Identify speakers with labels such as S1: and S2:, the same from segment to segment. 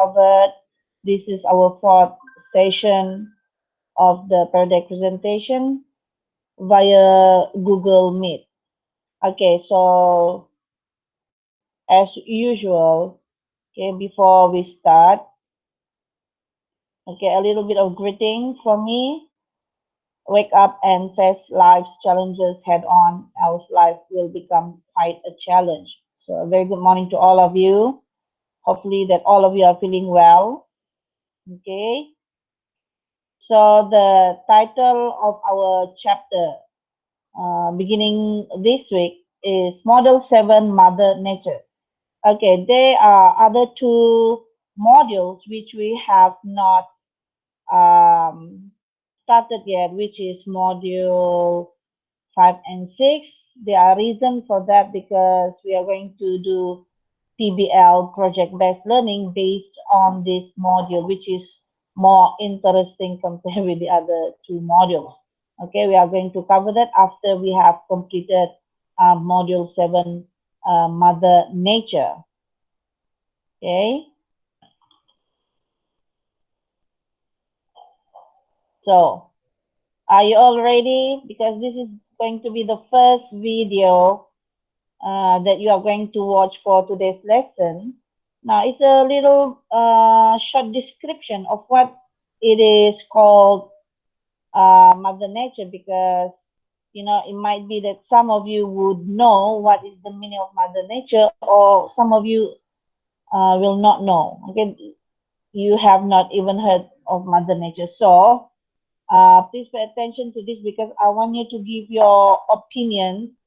S1: covered. This is our fourth session of the product presentation via Google Meet. Okay, so as usual, okay, before we start, okay, a little bit of greeting from me. Wake up and face life's challenges head on, else life will become quite a challenge. So, a very good morning to all of you. Hopefully, that all of you are feeling well. Okay, so the title of our chapter beginning this week is Model 7 Mother Nature. Okay, there are other two modules which we have not um, started yet, which is module 5 and 6. There are reasons for that because we are going to do PBL, project-based learning, based on this module, which is more interesting compared with the other two modules. Okay, we are going to cover that after we have completed module 7, Mother Nature. Okay, so are you all ready? Because this is going to be the first video that you are going to watch for today's lesson. Now, it's a little short description of what it is called Mother Nature, because it might be that some of you would know what is the meaning of Mother Nature, or some of you will not know. Okay, you have not even heard of Mother Nature. So please pay attention to this because I want you to give your opinions,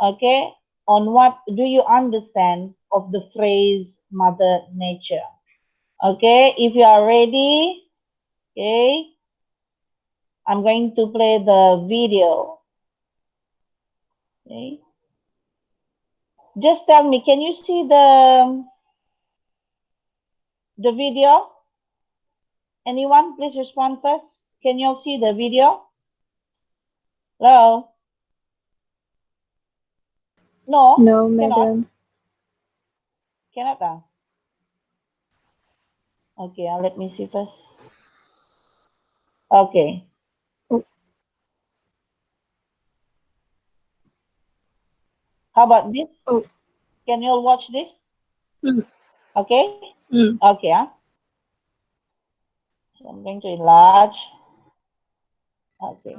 S1: okay, on what do you understand of the phrase Mother Nature. Okay, if you are ready, okay, I'm going to play the video. Okay, just tell me, can you see the video? Anyone, please respond first. Can you all see the video? Hello? No,
S2: No,
S1: cannot.
S2: madam.
S1: Cannot. Okay, let me see first. Okay.
S2: Oh,
S1: How about this?
S2: oh,
S1: Can you all watch this?
S2: mm,
S1: Okay?
S2: mm.
S1: Okay. So I'm going to enlarge. Okay.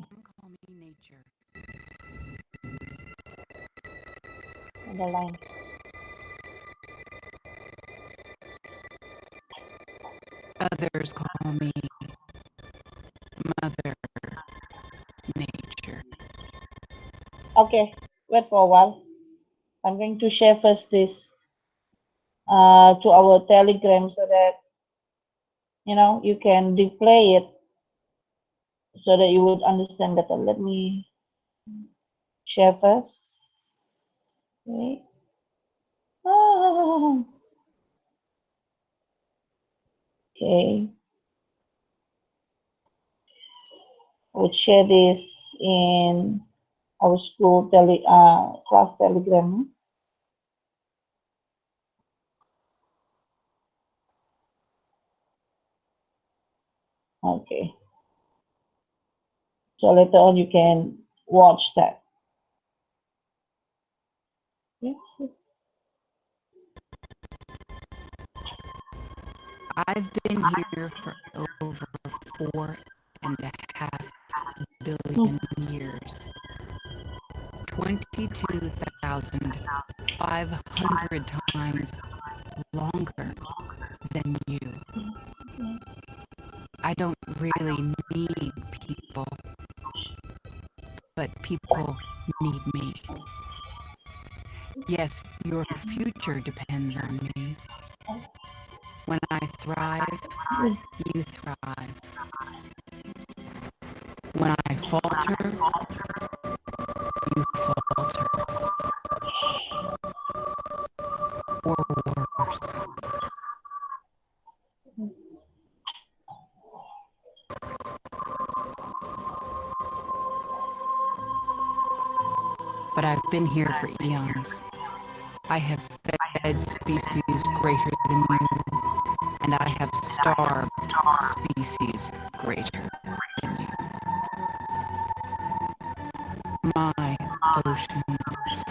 S1: Underline.
S3: Others call me Mother Nature.
S1: Okay. Wait for a while. I'm going to share first this to our Telegram so that you can replay it so that you would understand better. Let me share first. Okay. Ah, okay. I would share this in our school class Telegram. Okay. So later on you can watch that. Yes.
S3: I've been here for over 4.5 billion years. 22,500 times longer than you. I don't really need people, but people need me. Yes, your future depends on me. When I thrive, you thrive. When I falter, you falter. Or worse. But I've been here for eons. I have fed species greater than you and I have starved species greater than you. My oceans,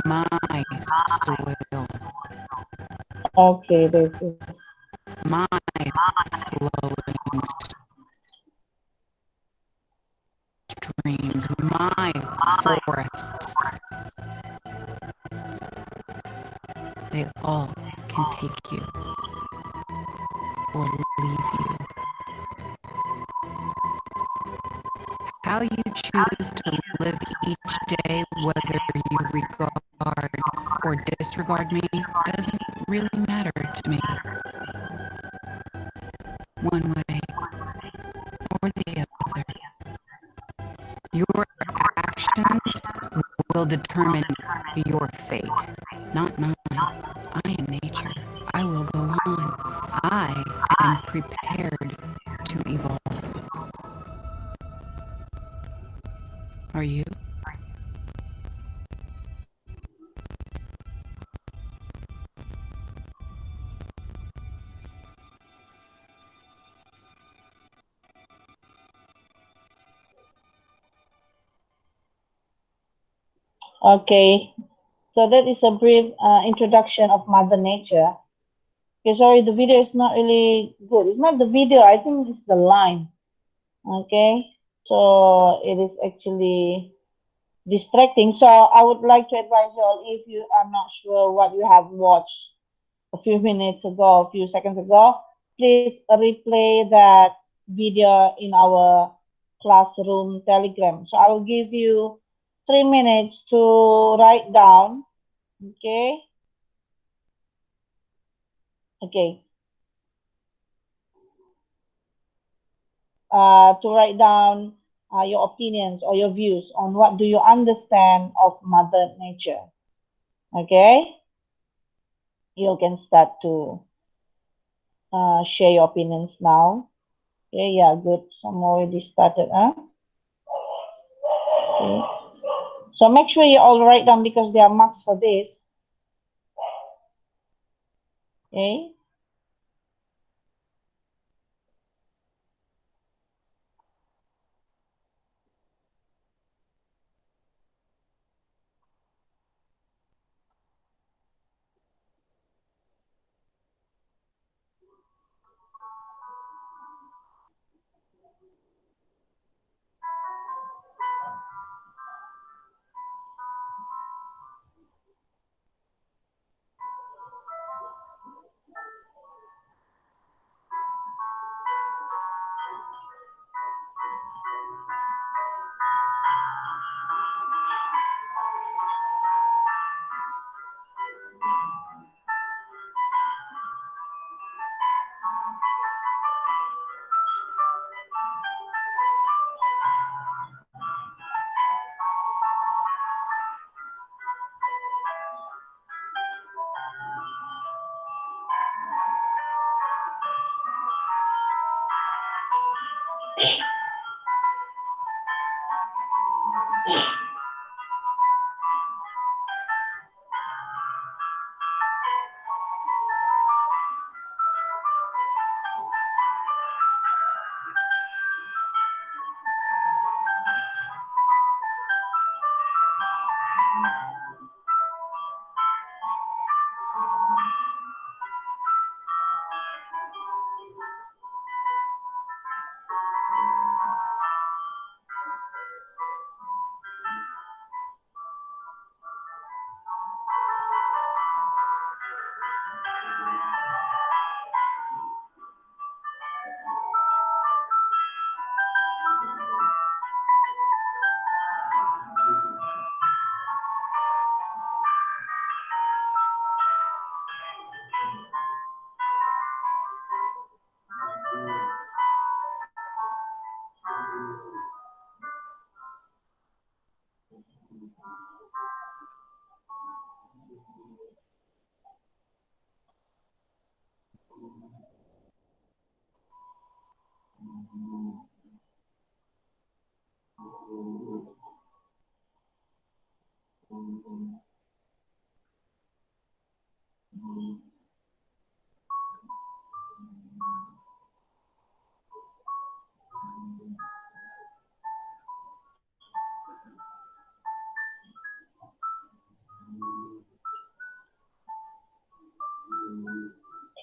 S3: my soil,
S1: Okay, this is
S3: my flowing streams, my forests, they all can take you or leave you. How you choose to live each day, whether you regard or disregard me, doesn't really matter to me. One way or the other. Your actions will determine your fate, not mine. I am nature. I will go on. I am prepared to evolve. Are you?
S1: okay. So that is a brief introduction of Mother Nature. Okay, sorry, the video is not really good. It's not the video, I think it's the line. Okay, so it is actually distracting. So I would like to advise you all, if you are not sure what you have watched a few minutes ago, a few seconds ago, please replay that video in our classroom telegram. So I will give you 3 minutes to write down. Okay. Okay. To write down your opinions or your views on what do you understand of Mother Nature. Okay. You can start to share your opinions now. Okay. Yeah. Good. Some already started. Huh? Okay. So make sure you all write down because there are marks for this. Okay.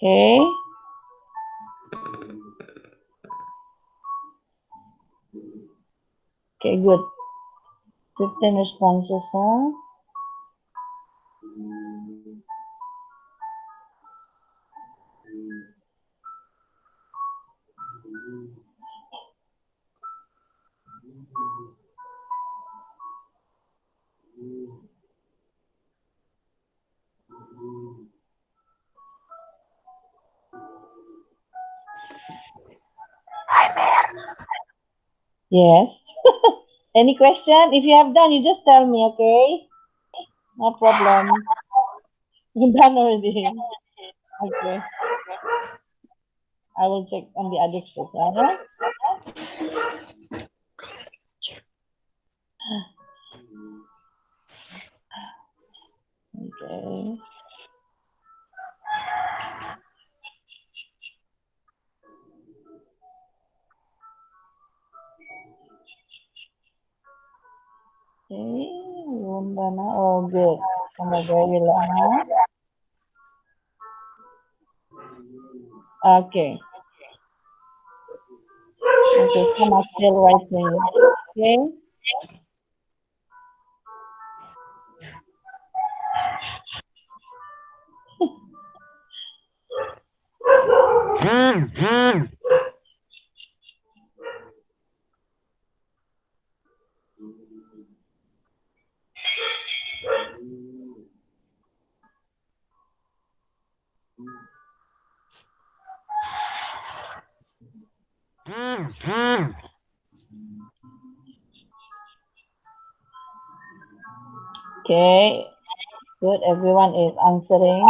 S1: Okay. Okay, good. 15 responses, huh? Yes. Any question? If you have done, you just tell me, okay? No problem. You done already. Okay. I will check on the others first, huh? Okay. Okay. Wundana. Oh, good. Sama very long. Okay. Okay. Some are still writing. Okay. Okay. Good. Everyone is answering.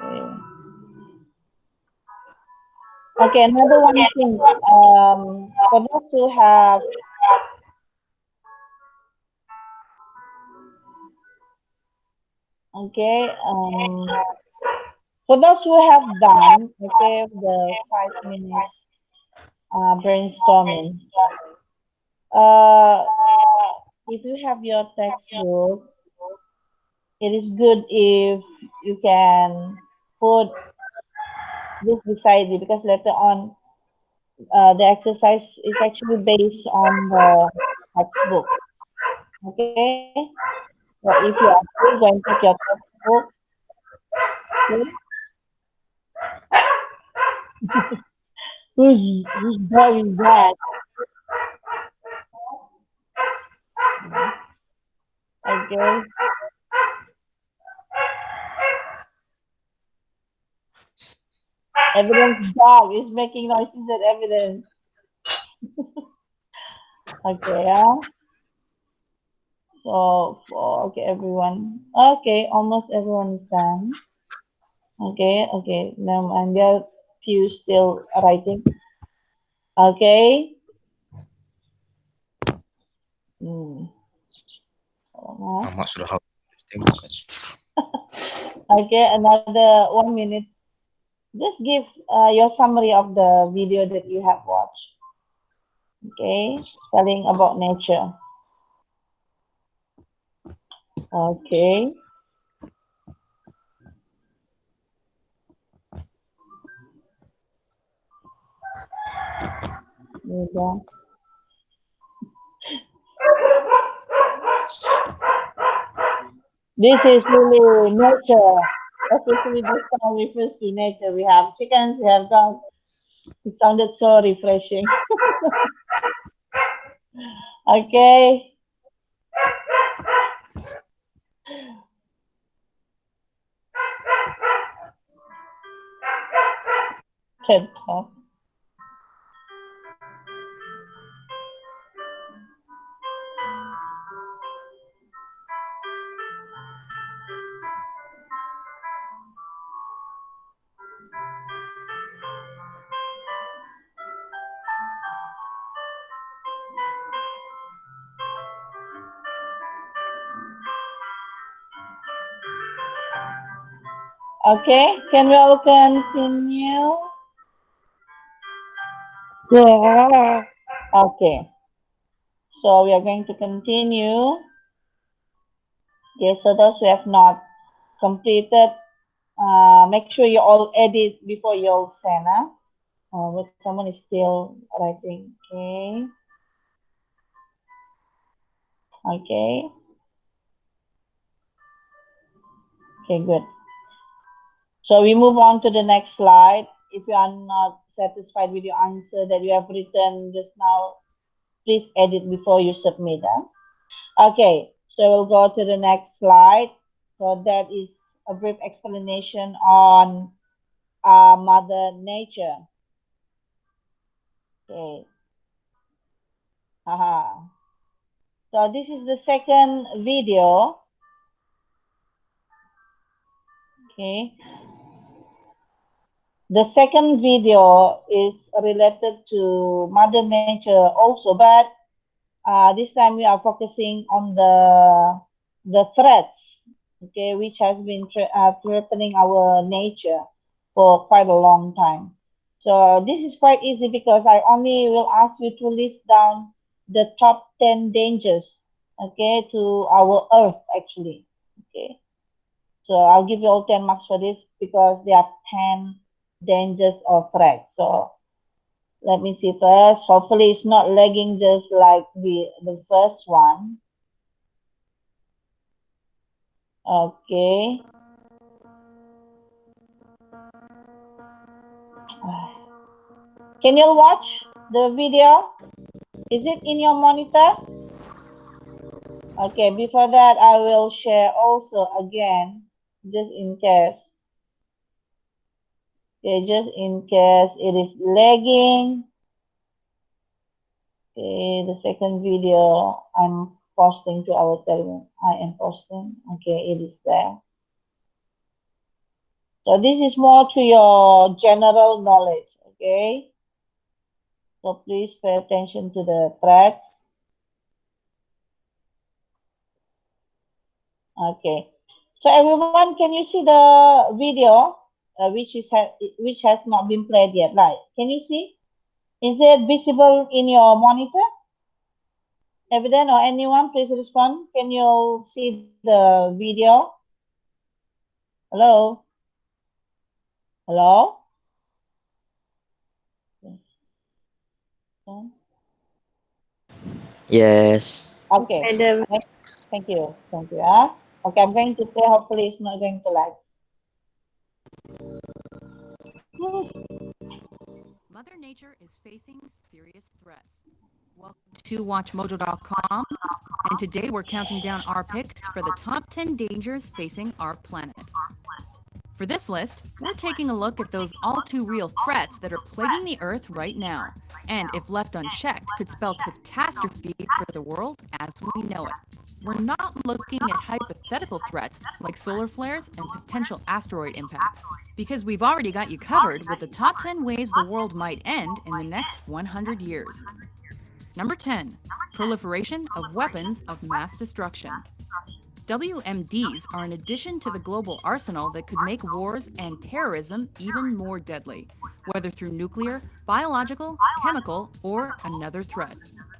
S1: Okay. Okay. Another one thing. For those who have, okay, for those who have done, okay, the 5 minutes brainstorming, uh, if you have your textbook, it is good if you can put this beside you because later on, the exercise is actually based on the textbook. Okay, so if you are free, go and take your textbook. Okay, whose dog is that? Okay, evidence dog is making noises at evidence. Okay, yeah. So, okay, everyone. Okay, almost everyone is done. Okay, okay. Now, and there are few still writing. Okay. Hmm. uh,
S2: Mama sudah hapus tembak.
S1: Okay, another 1 minute. Just give your summary of the video that you have watched. Okay, telling about nature. Okay. Yoga. This is really nature. Especially this song refers to nature. We have chickens, we have dogs. It sounded so refreshing. Okay. TED Talk. Okay, can we all continue?
S4: Yeah.
S1: Okay, so we are going to continue. Okay, so those who have not completed Make sure you all edit before you all send. Huh? But someone is still writing. Okay. Okay. Okay, good. So we move on to the next slide. If you are not satisfied with your answer that you have written just now, please edit before you submit. Huh? Okay, so we'll go to the next slide. So that is a brief explanation on Mother Nature. Okay, haha. So this is the second video. Okay, the second video is related to Mother Nature also, but this time we are focusing on the threats, okay, which has been threatening our nature for quite a long time. So this is quite easy because I only will ask you to list down the top 10 dangers, okay, to our Earth actually, okay. So I'll give you all 10 marks for this because there are 10 dangers or threats. So let me see first. Hopefully it's not lagging just like the first one. Okay. Can you watch the video? Is it in your monitor? Okay, before that I will share also again, just in case. Okay, just in case it is lagging. Okay, the second video I'm posting to our Telegram. I am posting. Okay, it is there. So this is more to your general knowledge, okay? So please pay attention to the threats. Okay. So everyone, can you see the video which has not been played yet? Like, can you see? Is it visible in your monitor? Evident or anyone, please respond. Can you see the video? Hello? Hello? Yes.
S2: Yes.
S1: Okay.
S4: Madam,
S1: Thank you. Thank you. Okay, I'm going to play. Hopefully, it's not going to lag.
S3: Mother Nature is facing serious threats. Welcome to WatchMojo.com, and today we're counting down our picks for the top 10 dangers facing our planet. For this list, we're taking a look at those all too real threats that are plaguing the Earth right now, and if left unchecked, could spell catastrophe for the world as we know it. We're not looking at hypothetical threats like solar flares and potential asteroid impacts, because we've already got you covered with the top 10 ways the world might end in the next 100 years. Number 10, proliferation of weapons of mass destruction. WMDs are an addition to the global arsenal that could make wars and terrorism even more deadly, whether through nuclear, biological, chemical, or another threat.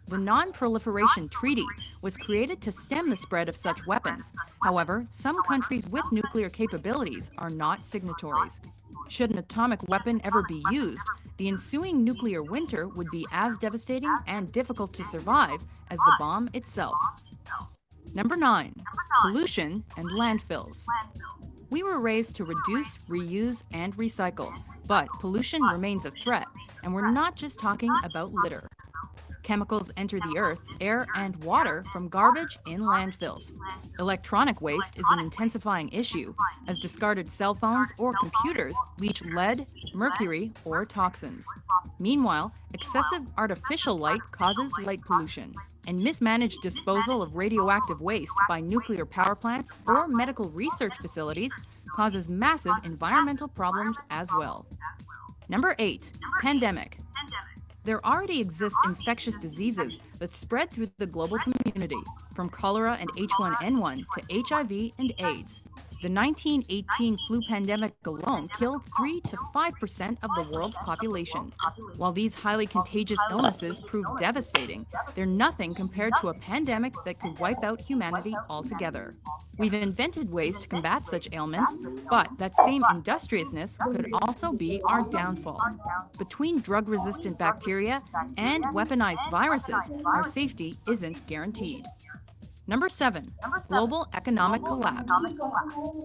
S3: The Non-Proliferation Treaty was created to stem the spread of such weapons. However, some countries with nuclear capabilities are not signatories. Should an atomic weapon ever be used, the ensuing nuclear winter would be as devastating and difficult to survive as the bomb itself. Number 9, pollution and landfills. We were raised to reduce, reuse, and recycle, but pollution remains a threat, and we're not just talking about litter. Chemicals enter the earth, air, and water from garbage in landfills. Electronic waste is an intensifying issue, as discarded cell phones or computers leach lead, mercury, or toxins. Meanwhile, excessive artificial light causes light pollution, and mismanaged disposal of radioactive waste by nuclear power plants or medical research facilities causes massive environmental problems as well. Number 8, pandemic. There already exist infectious diseases that spread through the global community, from cholera and H1N1 to HIV and AIDS. The 1918 flu pandemic alone killed 3 to 5% of the world's population. While these highly contagious illnesses proved devastating, they're nothing compared to a pandemic that could wipe out humanity altogether. We've invented ways to combat such ailments, but that same industriousness could also be our downfall. Between drug resistant bacteria and weaponized viruses, our safety isn't guaranteed. Number 7. Global economic collapse.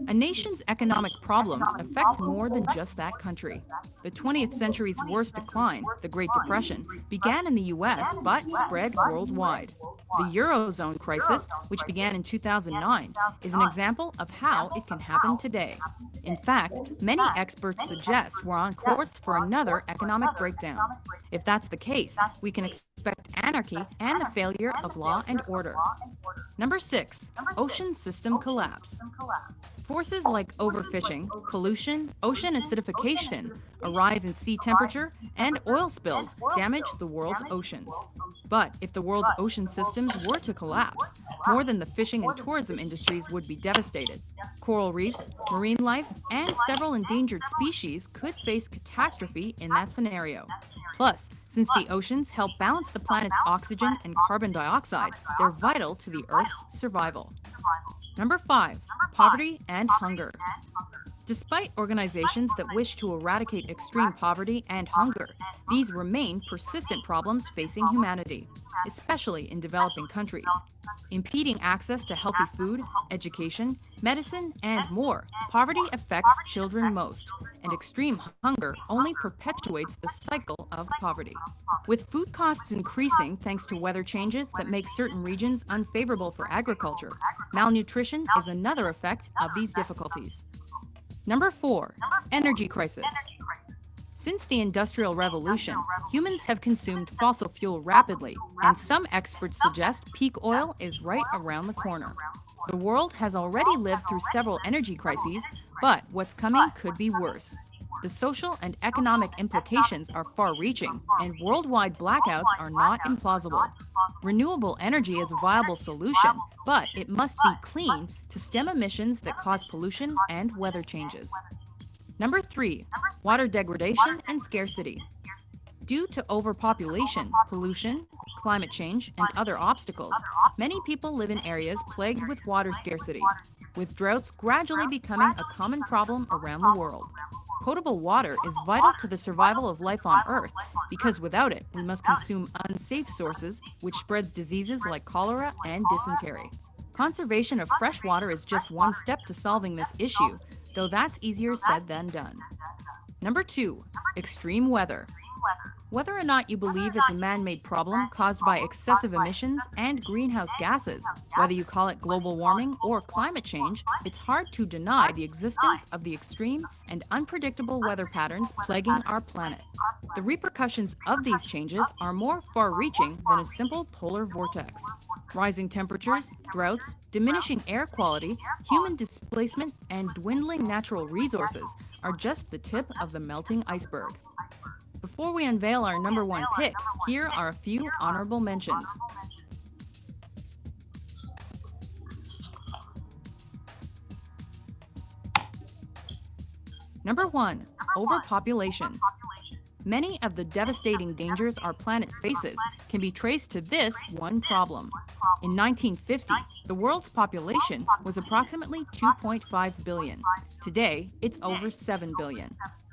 S3: A nation's economic problems affect more than just that country. The 20th century's worst decline, the Great Depression, began in the US but spread worldwide. The Eurozone crisis, which began in 2009, is an example of how it can happen today. In fact, many experts suggest we're on course for another economic breakdown. If that's the case, we can expect anarchy and the failure of law and order. Number 6. Ocean system collapse. Forces like overfishing, pollution, ocean acidification, a rise in sea temperature, and oil spills damage the world's oceans. But if the world's ocean systems were to collapse, more than the fishing and tourism industries would be devastated. Coral reefs, marine life, and several endangered species could face catastrophe in that scenario. Plus, since the oceans help balance the planet's oxygen and carbon dioxide, they're vital to the Earth's survival. Number 5. Poverty and hunger. Despite organizations that wish to eradicate extreme poverty and hunger, these remain persistent problems facing humanity, especially in developing countries. Impeding access to healthy food, education, medicine, and more, poverty affects children most, and extreme hunger only perpetuates the cycle of poverty. With food costs increasing thanks to weather changes that make certain regions unfavorable for agriculture, malnutrition is another effect of these difficulties. Number 4. Energy crisis. Since the Industrial Revolution, humans have consumed fossil fuel rapidly, and some experts suggest peak oil is right around the corner. The world has already lived through several energy crises, but what's coming could be worse. The social and economic implications are far reaching, and worldwide blackouts are not implausible. Renewable energy is a viable solution, but it must be clean to stem emissions that cause pollution and weather changes. Number 3. Water degradation and scarcity. Due to overpopulation, pollution, climate change, and other obstacles, many people live in areas plagued with water scarcity, with droughts gradually becoming a common problem around the world. Potable water is vital to the survival of life on Earth because without it, we must consume unsafe sources, which spreads diseases like cholera and dysentery. Conservation of fresh water is just one step to solving this issue, though that's easier said than done. Number 2. Extreme weather. Whether or not you believe it's a man-made problem caused by excessive emissions and greenhouse gases, whether you call it global warming or climate change, it's hard to deny the existence of the extreme and unpredictable weather patterns plaguing our planet. The repercussions of these changes are more far-reaching than a simple polar vortex. Rising temperatures, droughts, diminishing air quality, human displacement, and dwindling natural resources are just the tip of the melting iceberg. Before we unveil our number 1 pick, here are a few honorable mentions. Number 1. Overpopulation. Many of the devastating dangers our planet faces can be traced to this one problem. In 1950, the world's population was approximately 2.5 billion. Today, it's over 7 billion.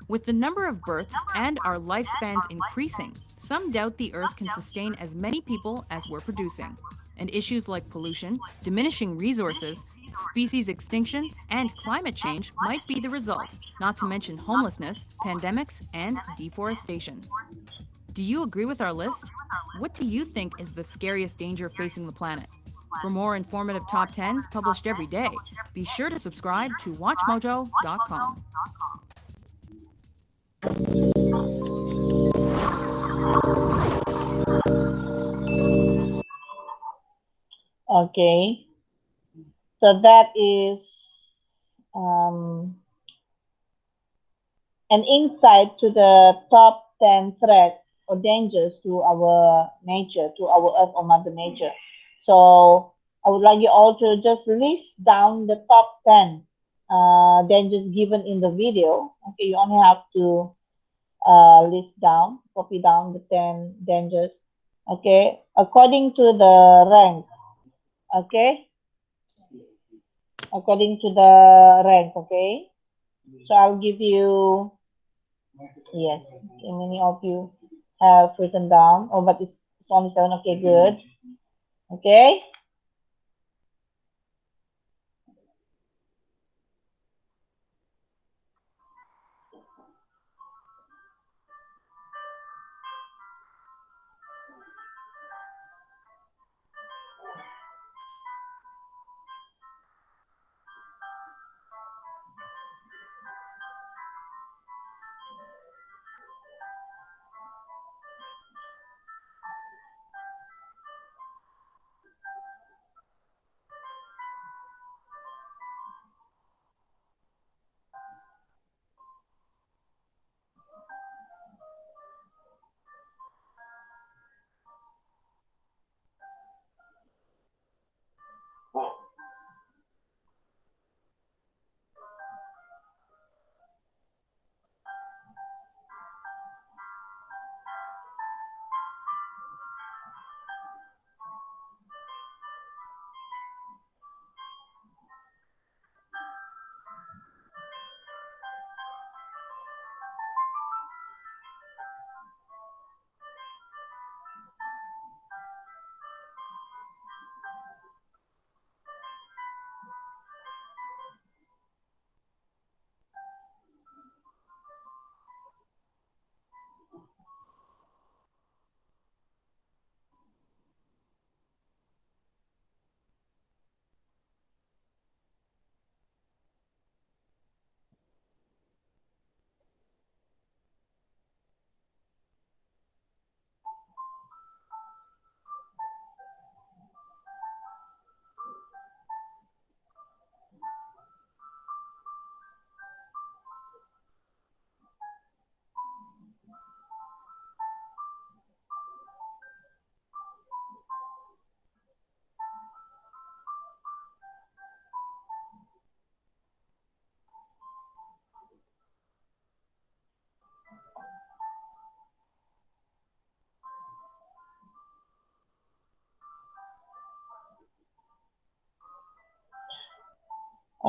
S3: With the number of births and our lifespans increasing, some doubt the Earth can sustain as many people as we're producing. And issues like pollution, diminishing resources, species extinction, and climate change might be the result, not to mention homelessness, pandemics, and deforestation. Do you agree with our list? What do you think is the scariest danger facing the planet? For more informative top 10s published every day, be sure to subscribe to WatchMojo.com.
S1: Okay, so that is um, an insight to the top 10 threats or dangers to our nature, to our Earth or Mother Nature. So I would like you all to just list down the top 10 dangers given in the video. Okay, you only have to list down, copy down the 10 dangers. Okay, according to the rank. Okay, according to the rank. Okay, so I'll give you, yes, okay, many of you have written down. Oh, but it's only 7. Okay, good. Okay.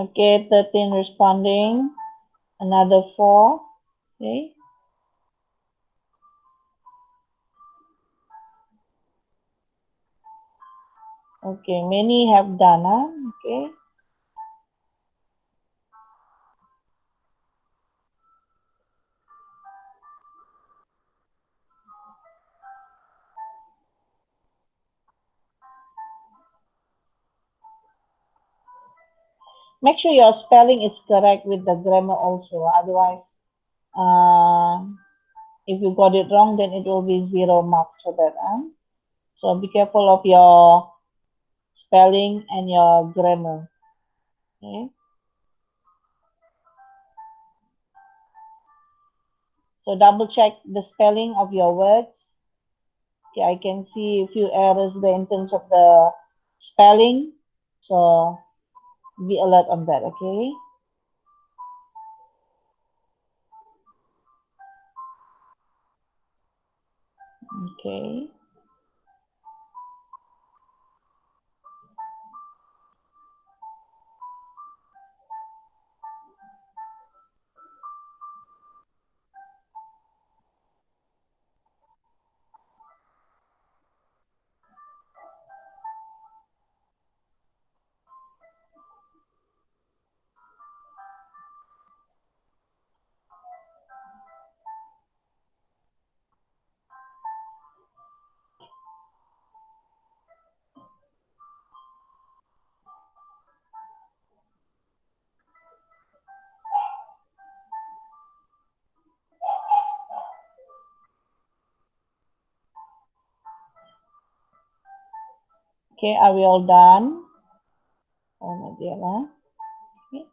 S1: Okay, 13 responding. Another 4. Okay. Okay, many have done, huh? Okay. Make sure your spelling is correct with the grammar also. Otherwise, uh, if you got it wrong, then it will be 0 marks for that. Huh? So be careful of your spelling and your grammar. Okay. So double check the spelling of your words. Okay, I can see a few errors there in terms of the spelling. So be alert on that, okay? Okay. Okay, are we all done? Oh, my dear. Huh? Okay.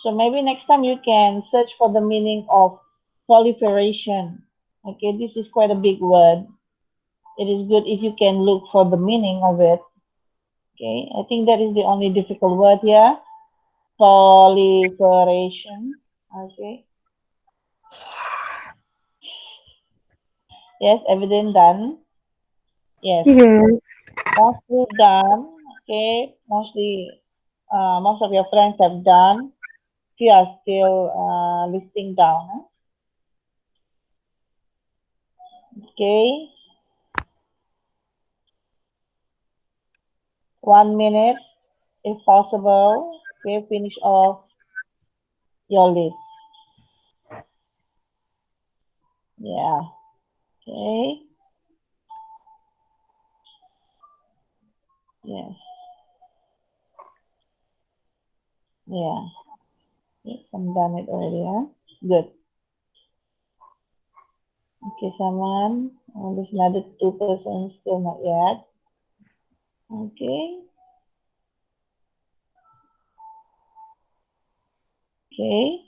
S1: So maybe next time you can search for the meaning of proliferation. Okay, this is quite a big word. It is good if you can look for the meaning of it. Okay, I think that is the only difficult word here. Proliferation. Okay. Yes, evident done. Yes,
S4: Yes.
S1: mostly done. Okay, most of your friends have done. Few are still listing down. Huh? Okay, 1 minute if possible. Okay, finish off your list. Yeah. Okay. Yes. Yeah. Yes, I'm done it already. Huh? Good. Okay, someone. There's another two persons still not yet. Okay. Okay.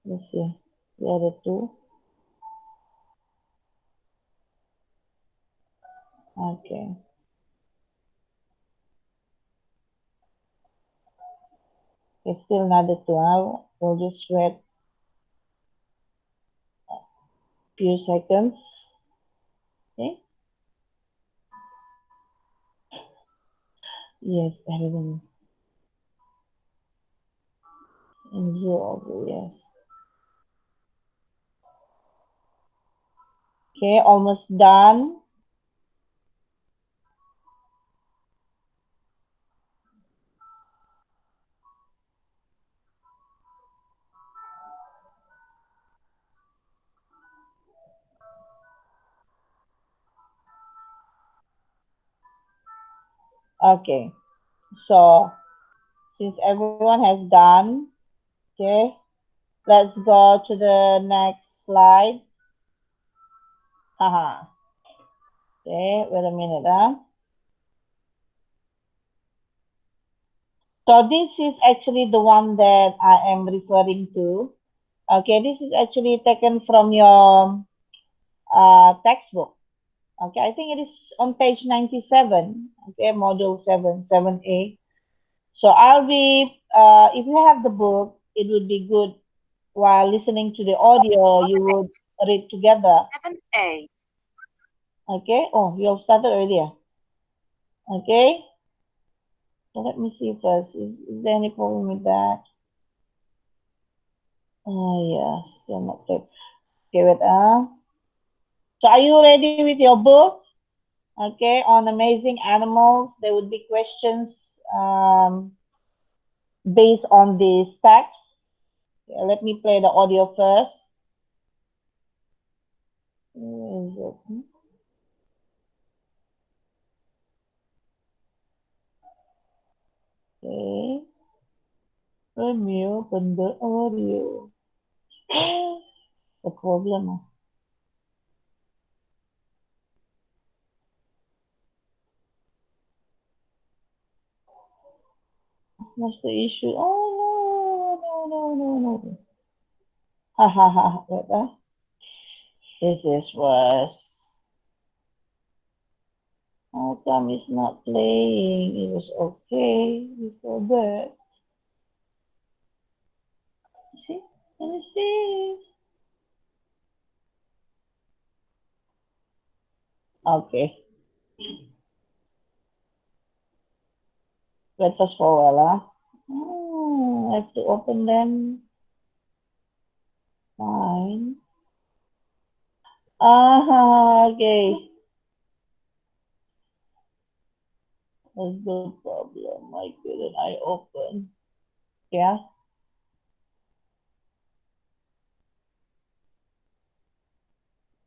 S1: Let's see. The other two. Okay. Okay, still another two. We'll just wait few seconds. Okay. Yes, everyone. And Zoo also, yes. Okay, almost done. Okay. So since everyone has done, okay, let's go to the next slide. Haha. Okay, wait a minute, huh? So this is actually the one that I am referring to. Okay, this is actually taken from your textbook. Okay, I think it is on page 97. Okay, module 7, 7A. So I'll be, if you have the book, it would be good while listening to the audio, you would read together.
S4: 7A.
S1: Okay, oh, you have started already. Okay, so let me see first. Is there any problem with that? Oh, yeah, still not clear. Okay, wait. So are you ready with your book? Okay, on amazing animals, there would be questions based on these text. Okay, let me play the audio first. Where is it? Okay, let me open the audio. The problem. What's the issue? Oh no, no, no, no, no. Ha ha ha. Wait, this is worse. How come it's not playing? It was okay before that. See? Let me see. Okay. Wait fast forward, huh? Oh, I have to open them. Fine. Ah, okay. That's the problem. Why couldn't I open? Yeah.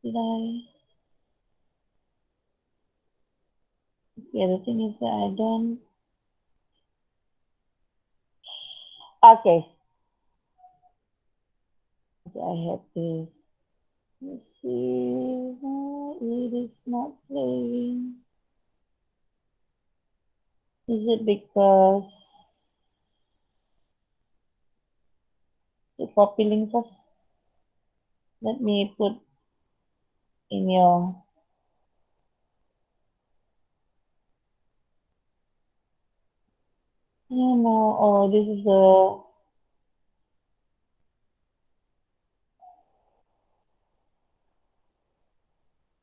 S1: Did I? Yeah, the thing is that I don't. Okay. I had this. Let's see why it is not playing. Is it because The copy link first. Let me put in your. You know, oh, this is the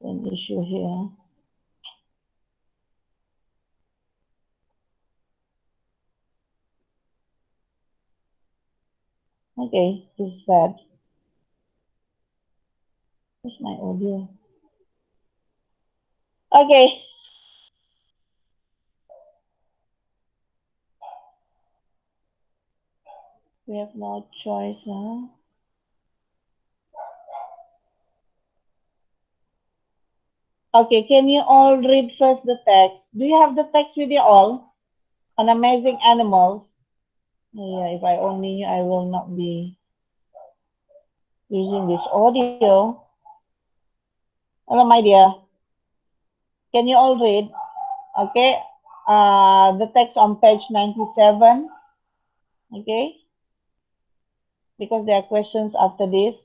S1: an issue here. Okay, this is bad. Where's my audio? Okay, we have no choice, huh? Okay, can you all read first the text? Do you have the text with you all on amazing animals? Yeah, if I only knew I will not be using this audio. Hello, my dear. Can you all read? Okay. The text on page 97. Okay. Because there are questions after this.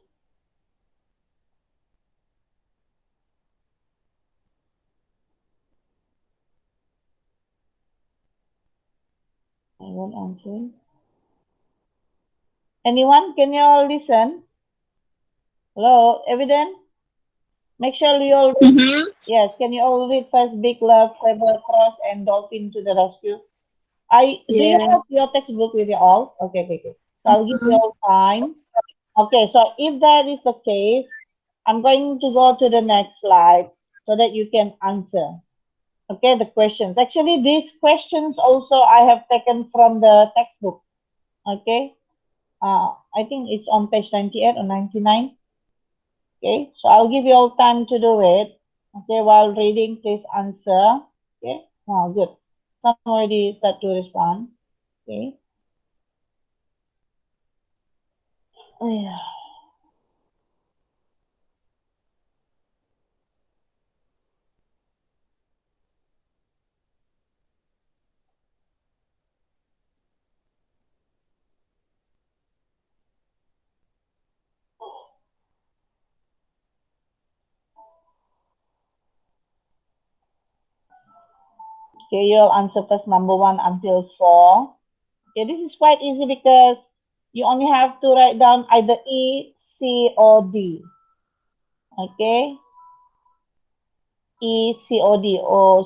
S1: I won't answer. Anyone? Can you all listen? Hello, evident? Make sure you all read.
S4: Mm-hmm.
S1: Yes, can you all read first? Big Love, Clever Cross, and Dolphin to the Rescue. Do you
S4: Yeah.
S1: have your textbook with you all? Okay, okay, okay. So I'll give you
S4: Mm-hmm.
S1: all time. Okay, so if that is the case, I'm going to go to the next slide so that you can answer. Okay, the questions. Actually, these questions also I have taken from the textbook. Okay, I think it's on page 98 or 99. Okay, so I'll give you all time to do it. Okay, while reading, please answer. Okay, oh, good. Some already start to respond. Okay. Oh, yeah. Okay, you'll answer first number one until four. Okay, this is quite easy because you only have to write down either E, C, or D. Okay, E, C, O, D, or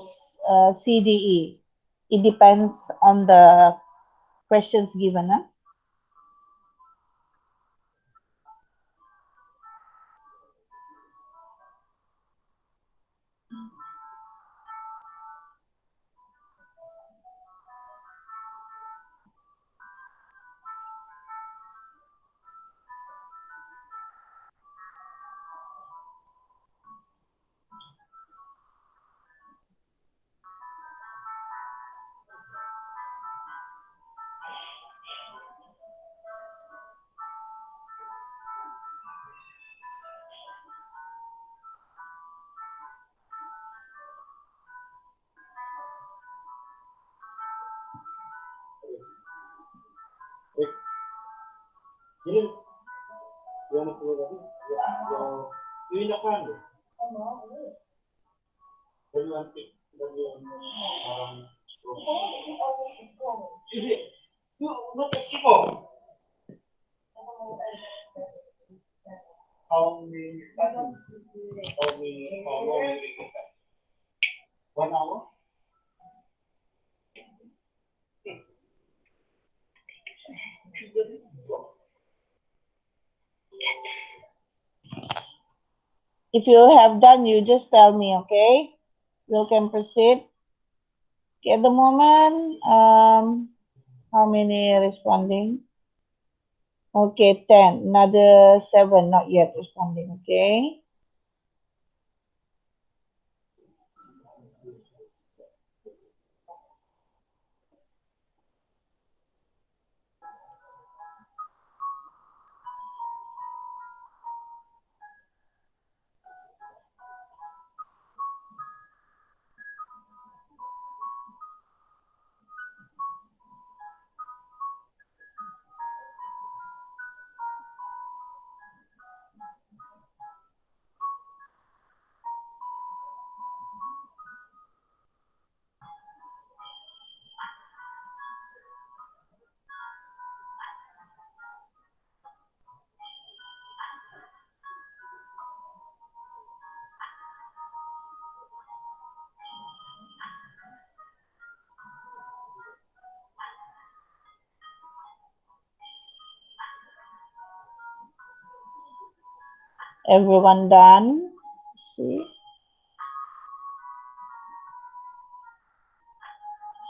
S1: C, D, E. It depends on the questions given. Huh? If you have done, you just tell me, okay? You can proceed. Okay, at the moment, how many responding? Okay, 10. Another 7 not yet responding, okay? Everyone done? See,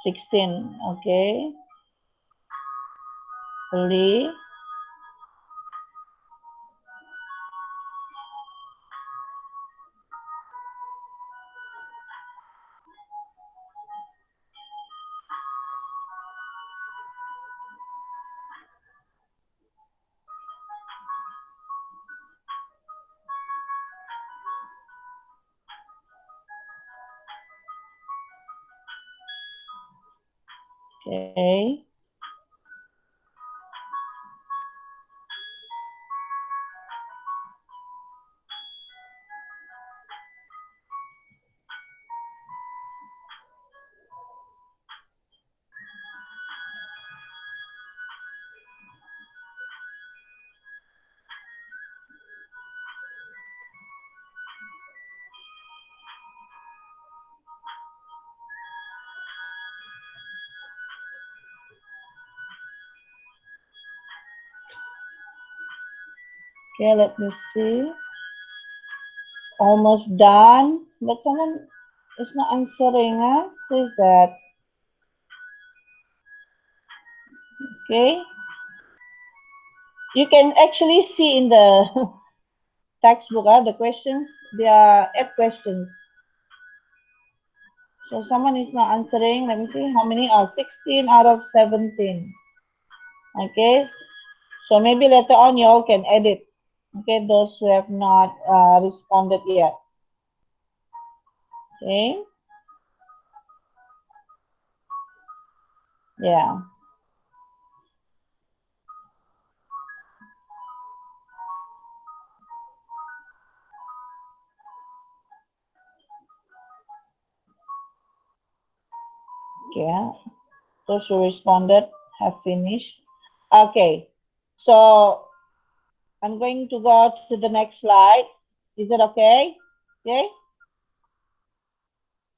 S1: 16. Okay. Fully. Okay. Okay, let me see. Almost done. But someone is not answering, huh? Who is that? Okay. You can actually see in the textbook, the questions. They are 8 questions. So someone is not answering. Let me see how many are 16 out of 17. Okay. So maybe later on you all can edit. Okay, those who have not responded yet. Okay. Yeah. Okay. Those who responded have finished. Okay. So I'm going to go to the next slide. Is it okay? Okay.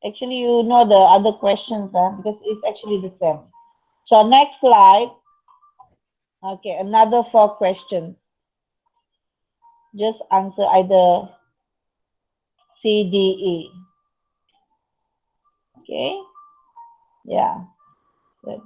S1: Actually, you know the other questions, because it's actually the same. So next slide. Okay, another 4 questions. Just answer either C, D, E. Okay. Yeah. Good.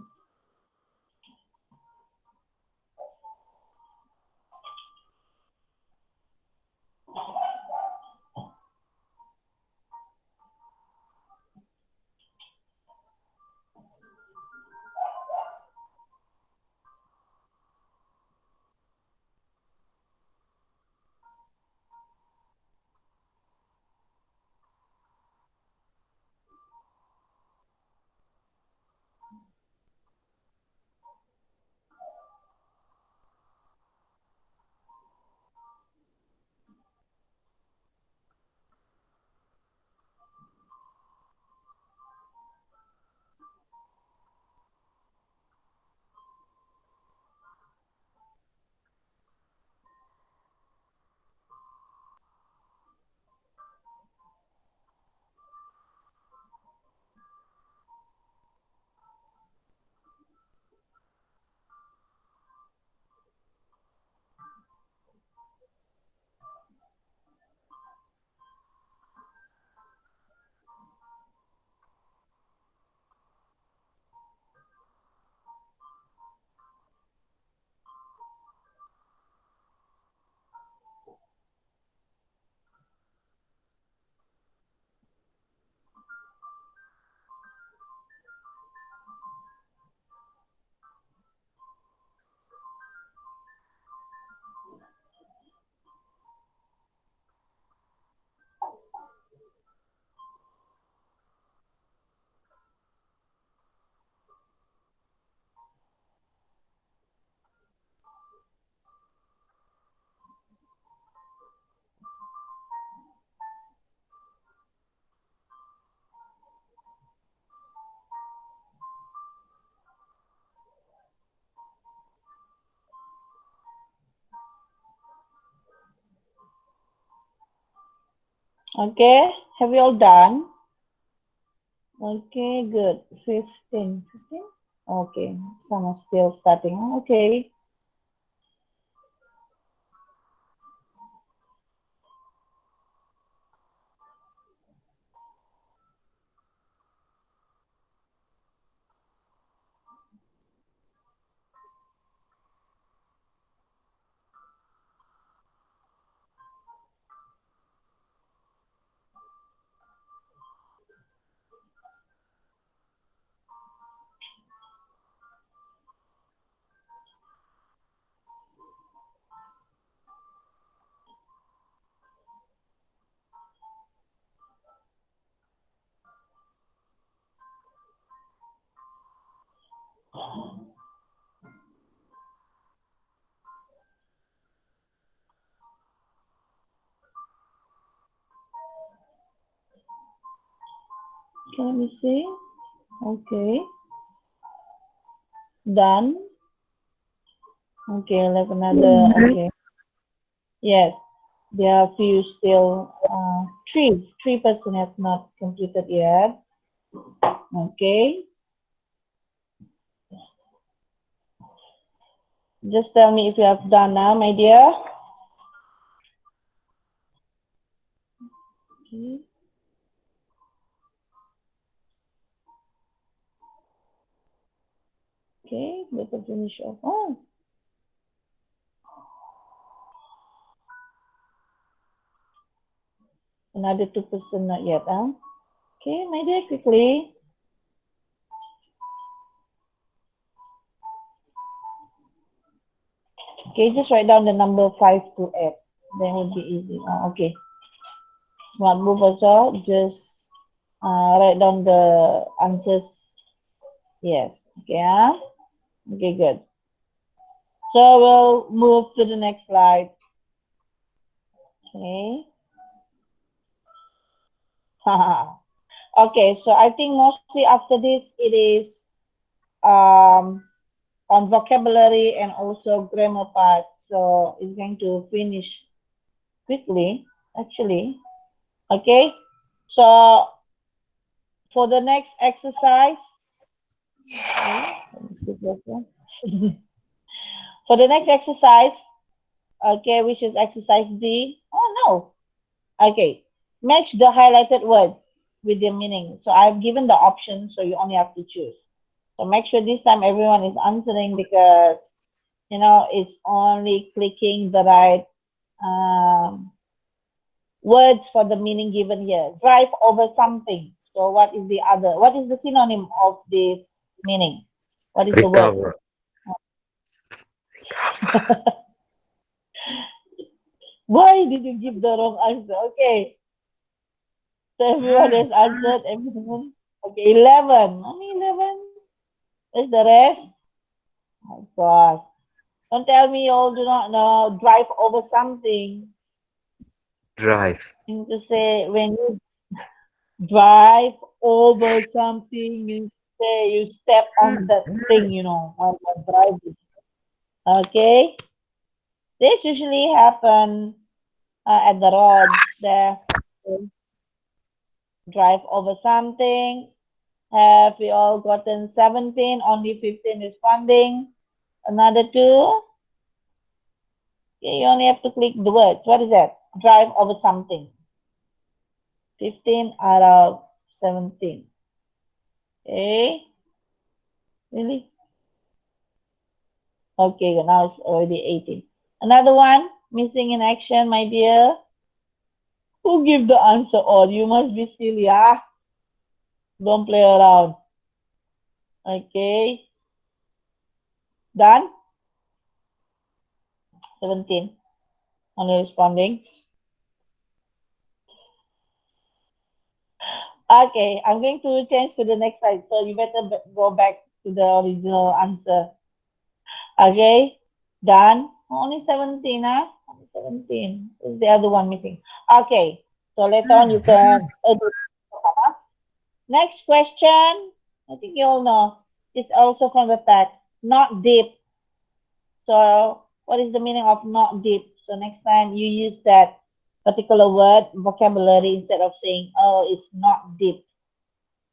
S1: Okay. Have you all done? Okay, good. 15. 15? Okay. Some are still starting. Okay. Okay, let me see. Okay, done. Okay, like another. Okay, yes, there are few still. Three person have not completed yet. Okay, just tell me if you have done now, my dear. Okay, okay, let us finish off. Oh, another 2% not yet, huh? Okay, my dear, quickly. Okay, just write down the number 5 to 8. Then would be easy. Oh, okay. Smart move also. Just write down the answers. Yes. Okay. Okay, good. So we'll move to the next slide. Okay. Okay, so I think mostly after this it is um, on vocabulary and also grammar part. So it's going to finish quickly, actually. Okay. So for the next exercise, okay, let me put this one. For the next exercise, okay, which is exercise D. Oh no. Okay. Match the highlighted words with their meaning. So I've given the option, so you only have to choose. So make sure this time everyone is answering because it's only clicking the right um, words for the meaning given here. Drive over something. So what is the other? What is the synonym of this meaning? What is the word?
S4: Recover.
S1: Why did you give the wrong answer? Okay, so everyone has answered. Everyone. Okay, 11. Only 11. Where's the rest? Oh gosh. Don't tell me you all do not know. Drive over something.
S4: Drive.
S1: You need to say when you drive over something, you say you step on that thing, while you're driving. Okay? This usually happen at the roads there. Drive over something. Have we all gotten 17? Only 15 responding. Another two. Okay, you only have to click the words. What is that? Drive over something. 15 out of 17. Okay. Really? Okay, now it's already 18. Another one. Missing in action, my dear. Who give the answer all? You must be silly, ah? Don't play around. Okay. Done? 17. Only responding. Okay, I'm going to change to the next slide. So you better go back to the original answer. Okay, done. Only 17, huh? Only 17. Is the other one missing? Okay, so later on you can edit. Next question. I think you all know. It's also from the text. Not deep. So what is the meaning of not deep? So next time you use that particular word vocabulary instead of saying, oh, it's not deep.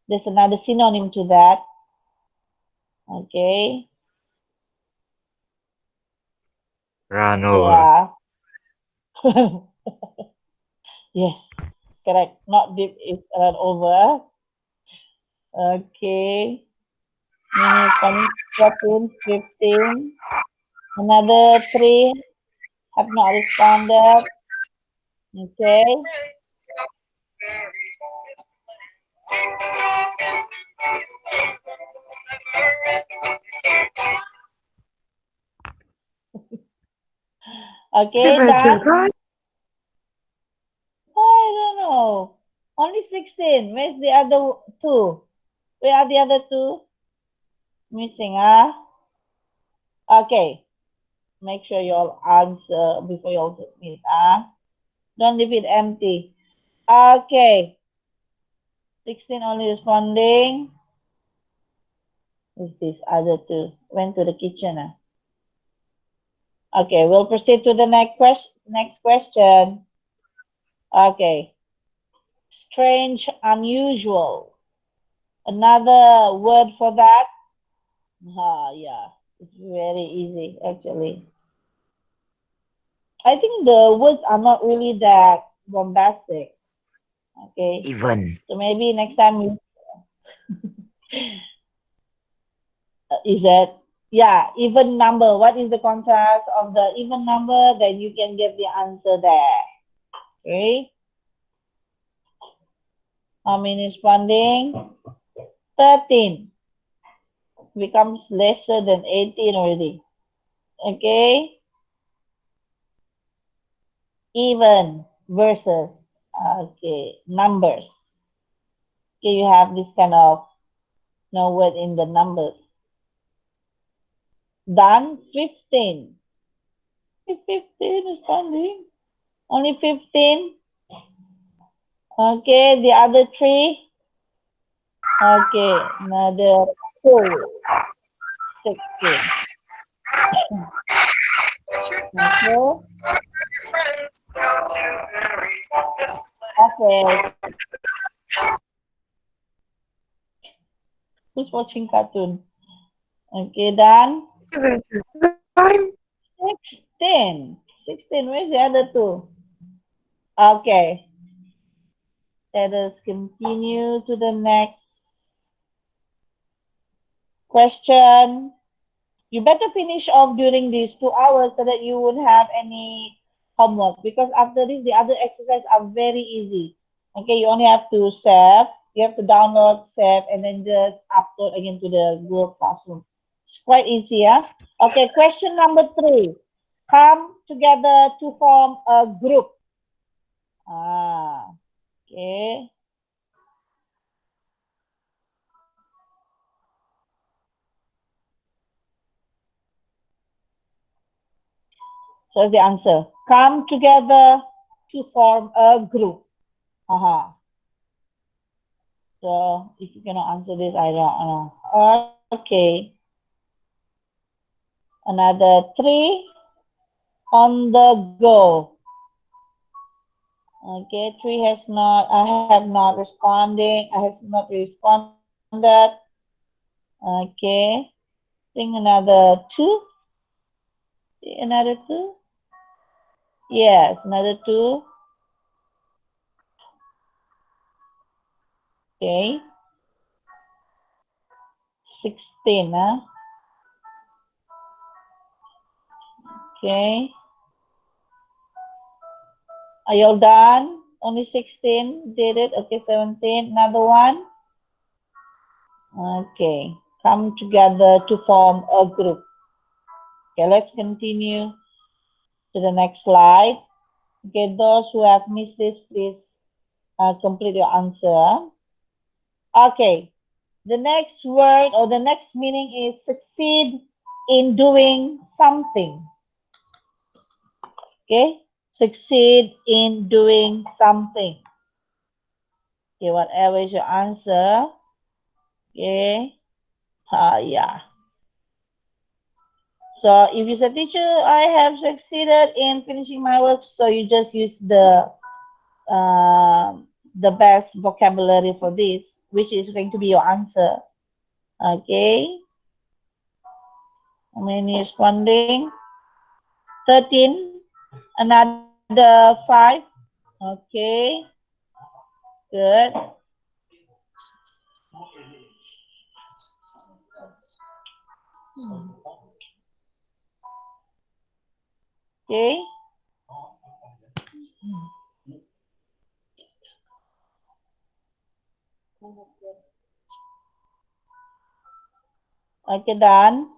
S1: There's another synonym to that. Okay.
S4: Run over.
S1: Yeah. Yes. Correct. Not deep is run over. Okay. Many responding 14, 15. Another three have not responded. Okay. Okay, done. I don't know. Only 16. Where's the other two? Where are the other two? Missing, ah? Okay. Make sure you all answer before you all submit, ah? Don't leave it empty. Okay. 16 only responding. Who's this other two? Went to the kitchen. Okay, we'll proceed to the next question. Okay. Strange, unusual. Another word for that? Yeah. It's very easy, actually. I think the words are not really that bombastic. Okay.
S4: Even.
S1: So maybe next time you is it? Yeah, even number. What is the contrast of the even number? Then you can get the answer there. Okay. How many responding? 13 becomes lesser than 18 already. Okay. Even versus numbers. Okay, you have this kind of no word in the numbers. Done. 15. 15 responding. Only 15. Okay, the other three. Okay, another two. 16. Okay. Okay. Who's watching cartoon? Okay, done.
S4: Time.
S1: 16. 16. Where's the other two? Okay. Let us continue to the next question. You better finish off during these 2 hours so that you won't have any homework because after this, the other exercises are very easy. Okay, you only have to save, you have to download, save, and then just upload again to the Google Classroom. It's quite easy, yeah? Okay, question number 3. Come together to form a group. Okay. So what's the answer? Come together to form a group. So if you cannot answer this, I don't know. Okay. Another 3 on the go. Okay, 3 has not, I have not responding. I has not responded. Okay. Think another 2. Another 2. Yes, another 2. Okay. 16, huh? Okay. Are you all done? Only 16 did it. Okay, 17. Another one. Okay. Come together to form a group. Okay, let's continue to the next slide. Okay, those who have missed this, please complete your answer. Okay, the next word or the next meaning is succeed in doing something. Okay, succeed in doing something. Okay, whatever is your answer. Okay, yeah. So if you say, teacher, I have succeeded in finishing my work, so you just use the best vocabulary for this, which is going to be your answer. Okay. How many responding? 13. Another 5. Okay. Good. Okay. Okay, done.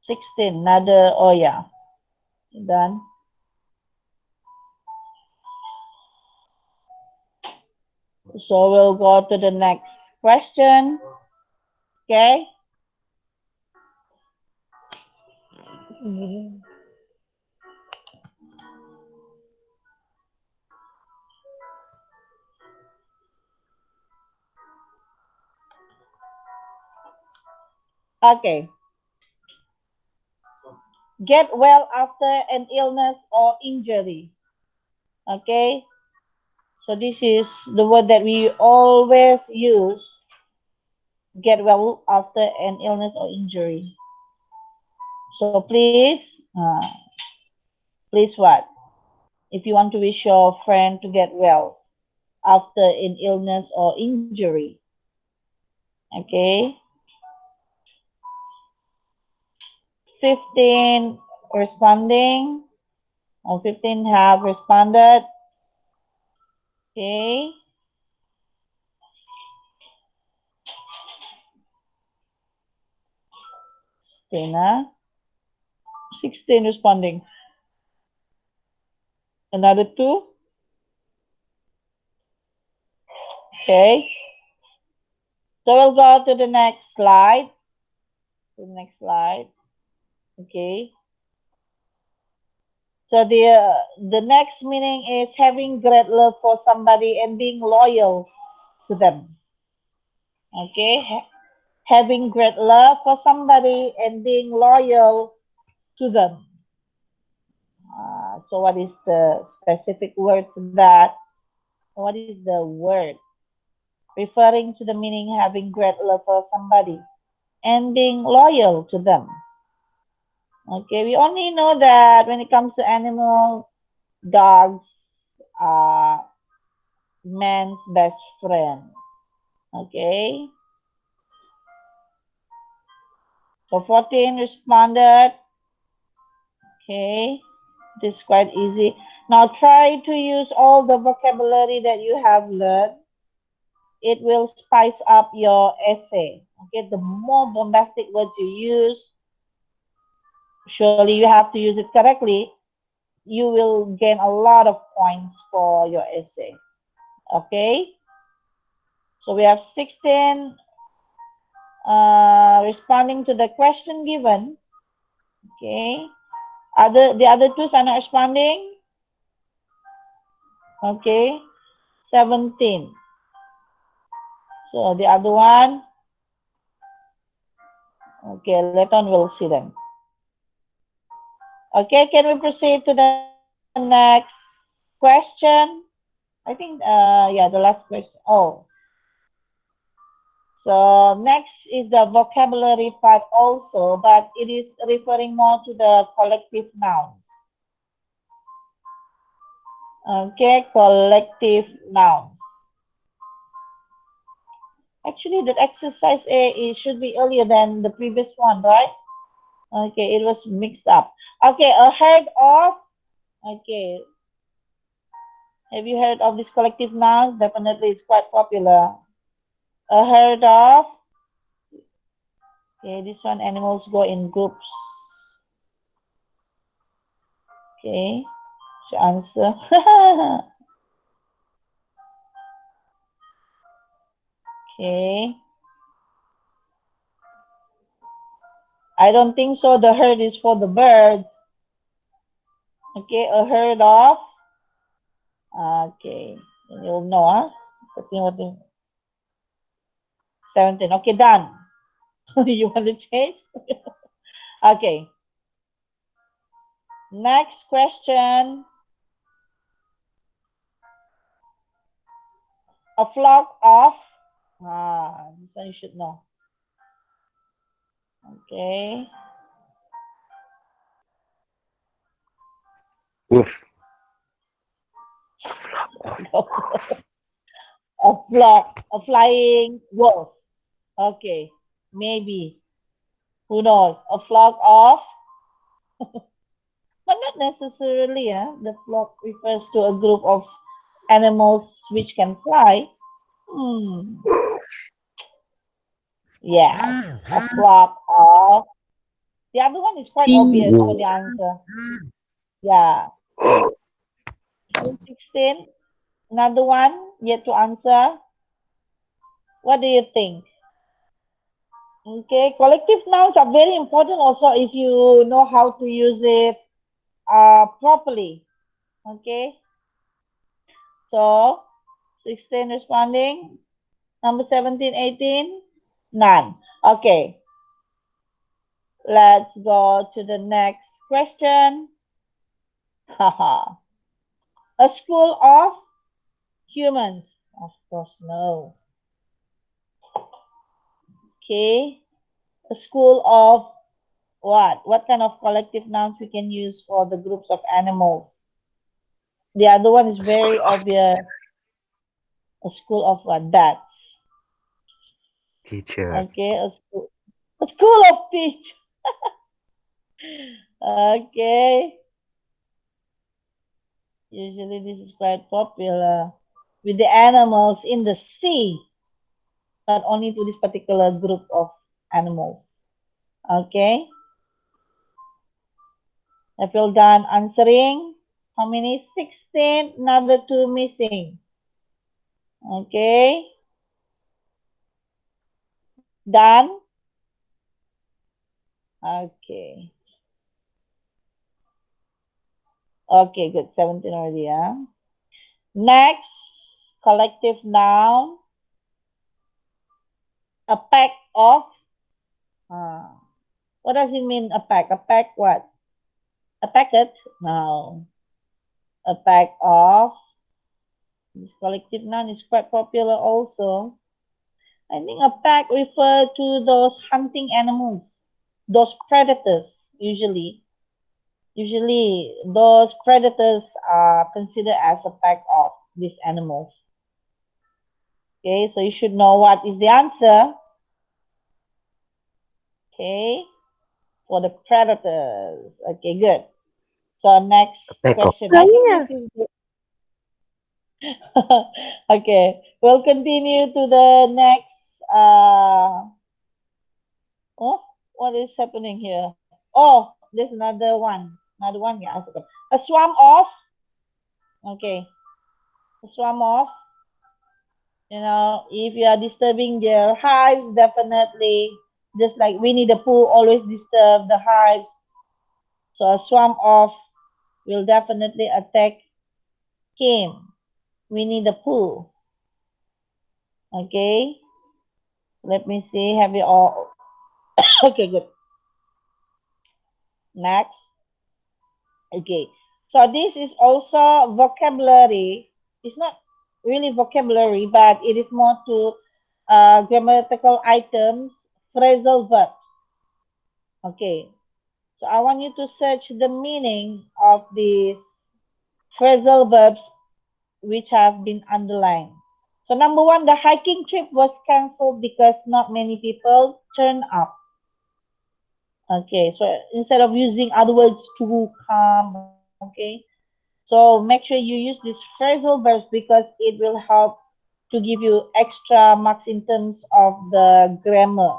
S1: 16. Another, oh yeah. Done. So we'll go to the next question. Okay. Okay. Get well after an illness or injury. Okay. So this is the word that we always use. Get well after an illness or injury. So please what? If you want to wish your friend to get well after an illness or injury. Okay. 15 responding, or 15 have responded. Okay. Stina, 16 responding. Another two. Okay. So we'll go to the next slide. To the next slide. Okay. So the next meaning is having great love for somebody and being loyal to them. Okay. Having great love for somebody and being loyal to them. So what is the specific word for that? What is the word? Referring to the meaning having great love for somebody and being loyal to them. Okay, we only know that when it comes to animal, dogs are man's best friend. Okay, so 14 responded. Okay, this is quite easy. Now try to use all the vocabulary that you have learned. It will spice up your essay. Okay, the more bombastic words you use, surely you have to use it correctly. You will gain a lot of points for your essay. Okay, so we have 16 responding to the question given. Okay, the other two are not responding. Okay, 17. So the other one. Okay, later on we'll see them. Okay, can we proceed to the next question? I think, yeah, the last question. Oh, so next is the vocabulary part also, but it is referring more to the collective nouns. Okay, collective nouns. Actually, that exercise A it should be earlier than the previous one, right? Okay, it was mixed up. Okay, a herd of. Okay, have you heard of this collective nouns? Definitely, it's quite popular. A herd of. Okay, this one animals go in groups. Okay, so answer. Okay, I don't think so. The herd is for the birds. Okay, a herd of. Okay, you'll know, huh? 13, 17. Okay, done. You want to change? Okay. Next question. A flock of. This one you should know. Okay.
S4: Woof.
S1: A flock, a flying wolf. Okay, maybe. Who knows? A flock of, but not necessarily. The flock refers to a group of animals which can fly. Hmm. Yes, a flock of. The other one is quite obvious for the answer. Yeah. 16. Another one yet to answer. What do you think? Okay, collective nouns are very important also if you know how to use it properly. Okay, so 16 responding, number 17, 18, none. Okay, Let's go to the next question. Haha. A school of humans. Of course, no. Okay. A school of what? What kind of collective nouns we can use for the groups of animals? The other one is very
S2: School of
S1: obvious. A school of what? Bats.
S2: teacher.
S1: Okay, a school of fish. Okay. Usually this is quite popular with the animals in the sea, but only to this particular group of animals. Okay. I feel done answering. How many? 16. Another two missing. Okay. Done. Okay. Okay, good. 17 already, yeah. Next, collective noun. A pack of. Uh, what does it mean, a pack? A pack what? A packet? No. A pack of. This collective noun is quite popular also. I think a pack refer to those hunting animals, those predators usually. Usually, those predators are considered as a pack of these animals. Okay, so you should know what is the answer. Okay, for the predators. Okay, good. So
S2: A
S1: next
S2: pack of
S1: question. I think this
S4: Yes.
S1: is the okay. We'll continue to the next. Oh, what is happening here? Oh, there's another one. Another one. Yeah, I forgot. A swarm of. Okay, a swarm of. If you are disturbing their hives, definitely, just like Winnie the Pooh always disturb the hives. So a swarm of will definitely attack him, Winnie the Pooh. Okay, let me see. Have you all? Okay, good. Next. Okay, so this is also vocabulary. It's not really vocabulary, but it is more to grammatical items, phrasal verbs. Okay, so I want you to search the meaning of these phrasal verbs which have been underlined. So number one, the hiking trip was cancelled because not many people turned up. Okay, so instead of using other words to come, okay, so make sure you use these phrasal verbs because it will help to give you extra marks in terms of the grammar,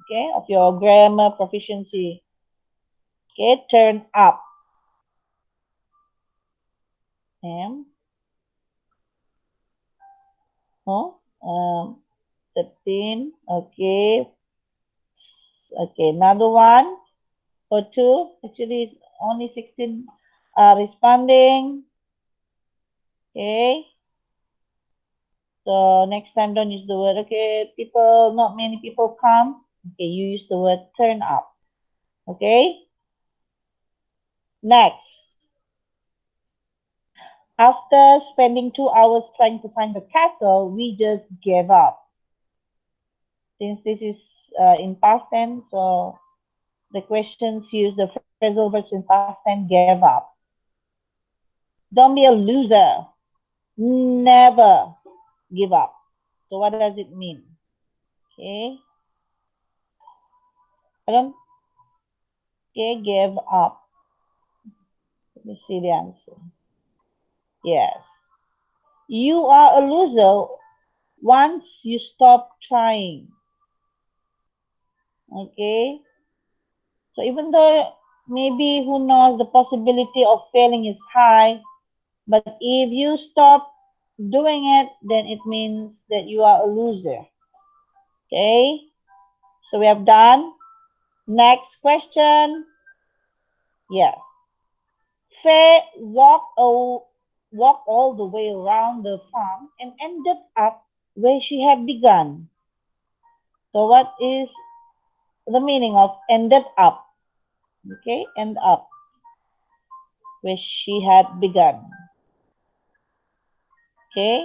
S1: okay, of your grammar proficiency. Okay, turn up. M. Oh, 13. Okay. Okay, another one or two. Actually, it's only 16 responding. Okay. So next time, don't use the word, okay, people, not many people come. Okay, you use the word turn up. Okay. Next. After spending 2 hours trying to find the castle, we just gave up. Since this is in past tense, so the questions use the phrasal verbs in past tense, gave up. Don't be a loser. Never give up. So what does it mean? Okay. I don't, okay, give up. Let me see the answer. Yes. You are a loser once you stop trying. Okay. So even though maybe who knows the possibility of failing is high, but if you stop doing it, then it means that you are a loser. Okay. So we have done. Next question. Yes. Faye walked all the way around the farm and ended up where she had begun. So what is the meaning of ended up. Okay, end up, where she had begun. Okay,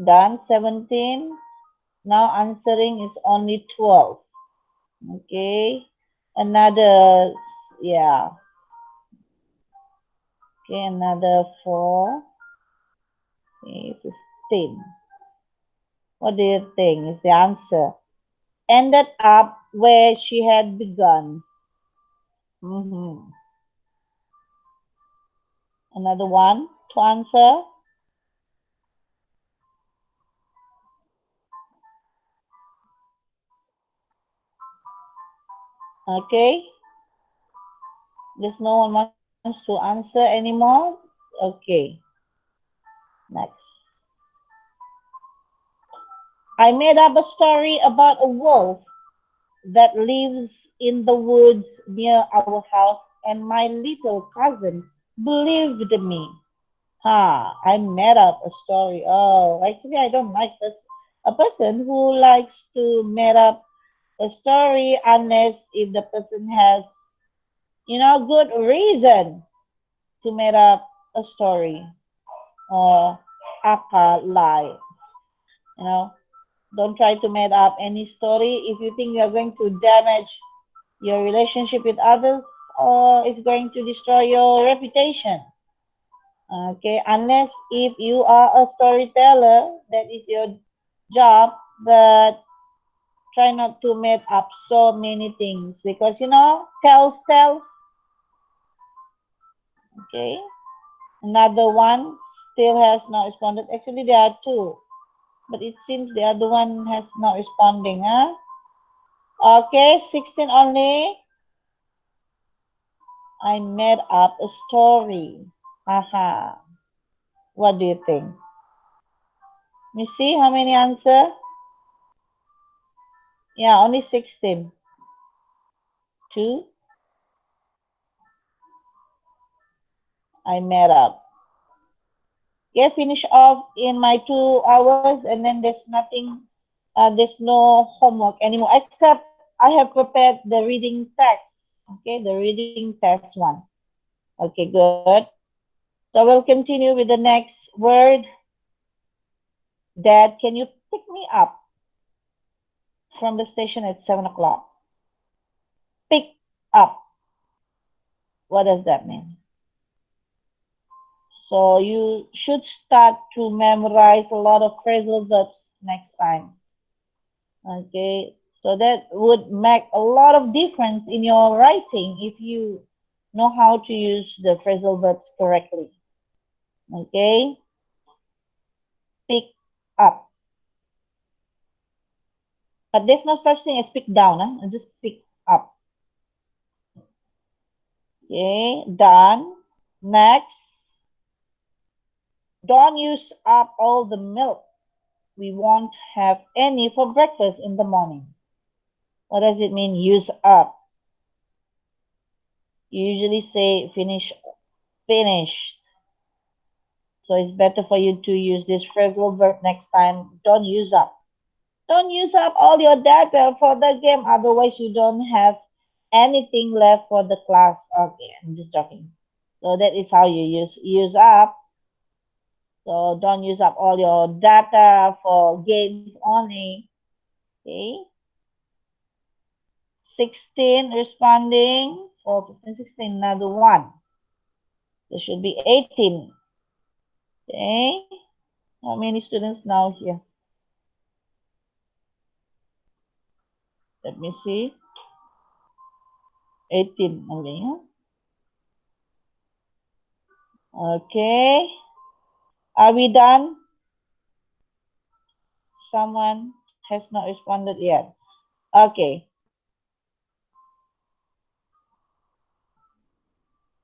S1: done 17. Now answering is only 12. Okay, another, yeah, okay, another 4. Okay, 15. What do you think is the answer? Ended up where she had begun. Hmm. Another one to answer. Okay, there's no one wants to answer anymore. Okay, next. I made up a story about a wolf that lives in the woods near our house, and my little cousin believed me. I made up a story. Oh, actually, I don't like this. A person who likes to make up a story unless if the person has, good reason to make up a story or aka lie. You know, don't try to make up any story if you think you're going to damage your relationship with others or it's going to destroy your reputation. Okay, unless if you are a storyteller, that is your job, but try not to make up so many things because tells. Okay, another one still has not responded. Actually, there are two, but it seems the other one has not responding. Huh? Okay, 16 only. I made up a story. Aha. What do you think? You see how many answer? Yeah, only 16. 2. I made up. Yeah, finish off in my 2 hours and then there's nothing, there's no homework anymore except I have prepared the reading text. Okay, the reading text one. Okay, good. So we'll continue with the next word. Dad, can you pick me up from the station at 7 o'clock? Pick up. What does that mean? So you should start to memorize a lot of phrasal verbs next time. Okay, so that would make a lot of difference in your writing if you know how to use the phrasal verbs correctly. Okay, pick up. But there's no such thing as pick down, huh? Just pick up. Okay, done. Next, don't use up all the milk. We won't have any for breakfast in the morning. What does it mean, use up? You usually say finish, finished. So it's better for you to use this phrasal verb next time. Don't use up. Don't use up all your data for the game, otherwise you don't have anything left for the class. Okay, I'm just joking. So that is how you use up. So don't use up all your data for games only. Okay. 16 responding. For 15, 16, another one. There should be 18. Okay. How many students now here? Let me see. 18 only. Huh? Okay. Are we done? Someone has not responded yet. Okay.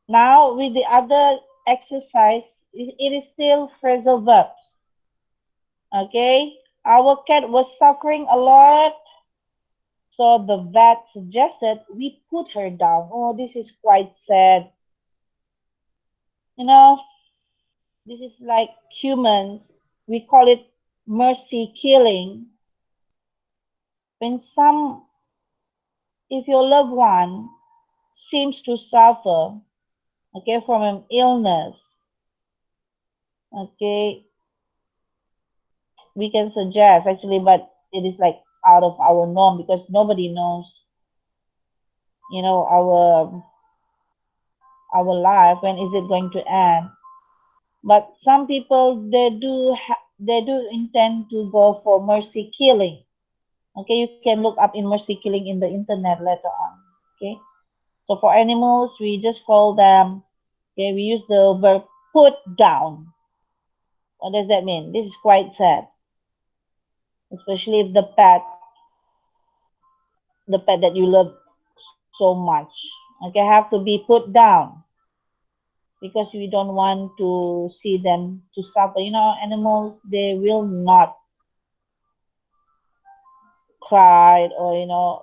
S1: Now with the other exercise, it is still phrasal verbs. Okay. Our cat was suffering a lot, so the vet suggested we put her down. Oh, this is quite sad. You know, This is like humans. We call it mercy killing. When some, if your loved one seems to suffer, okay, from an illness, okay, we can suggest actually, but it is like out of our norm because nobody knows, our life when is it going to end. But some people they do intend to go for mercy killing. Okay, you can look up in mercy killing in the internet later on. Okay, so for animals we just call them. Okay, we use the verb put down. What does that mean? This is quite sad, especially if the pet that you love so much. Okay, have to be put down because we don't want to see them to suffer. Animals they will not cry or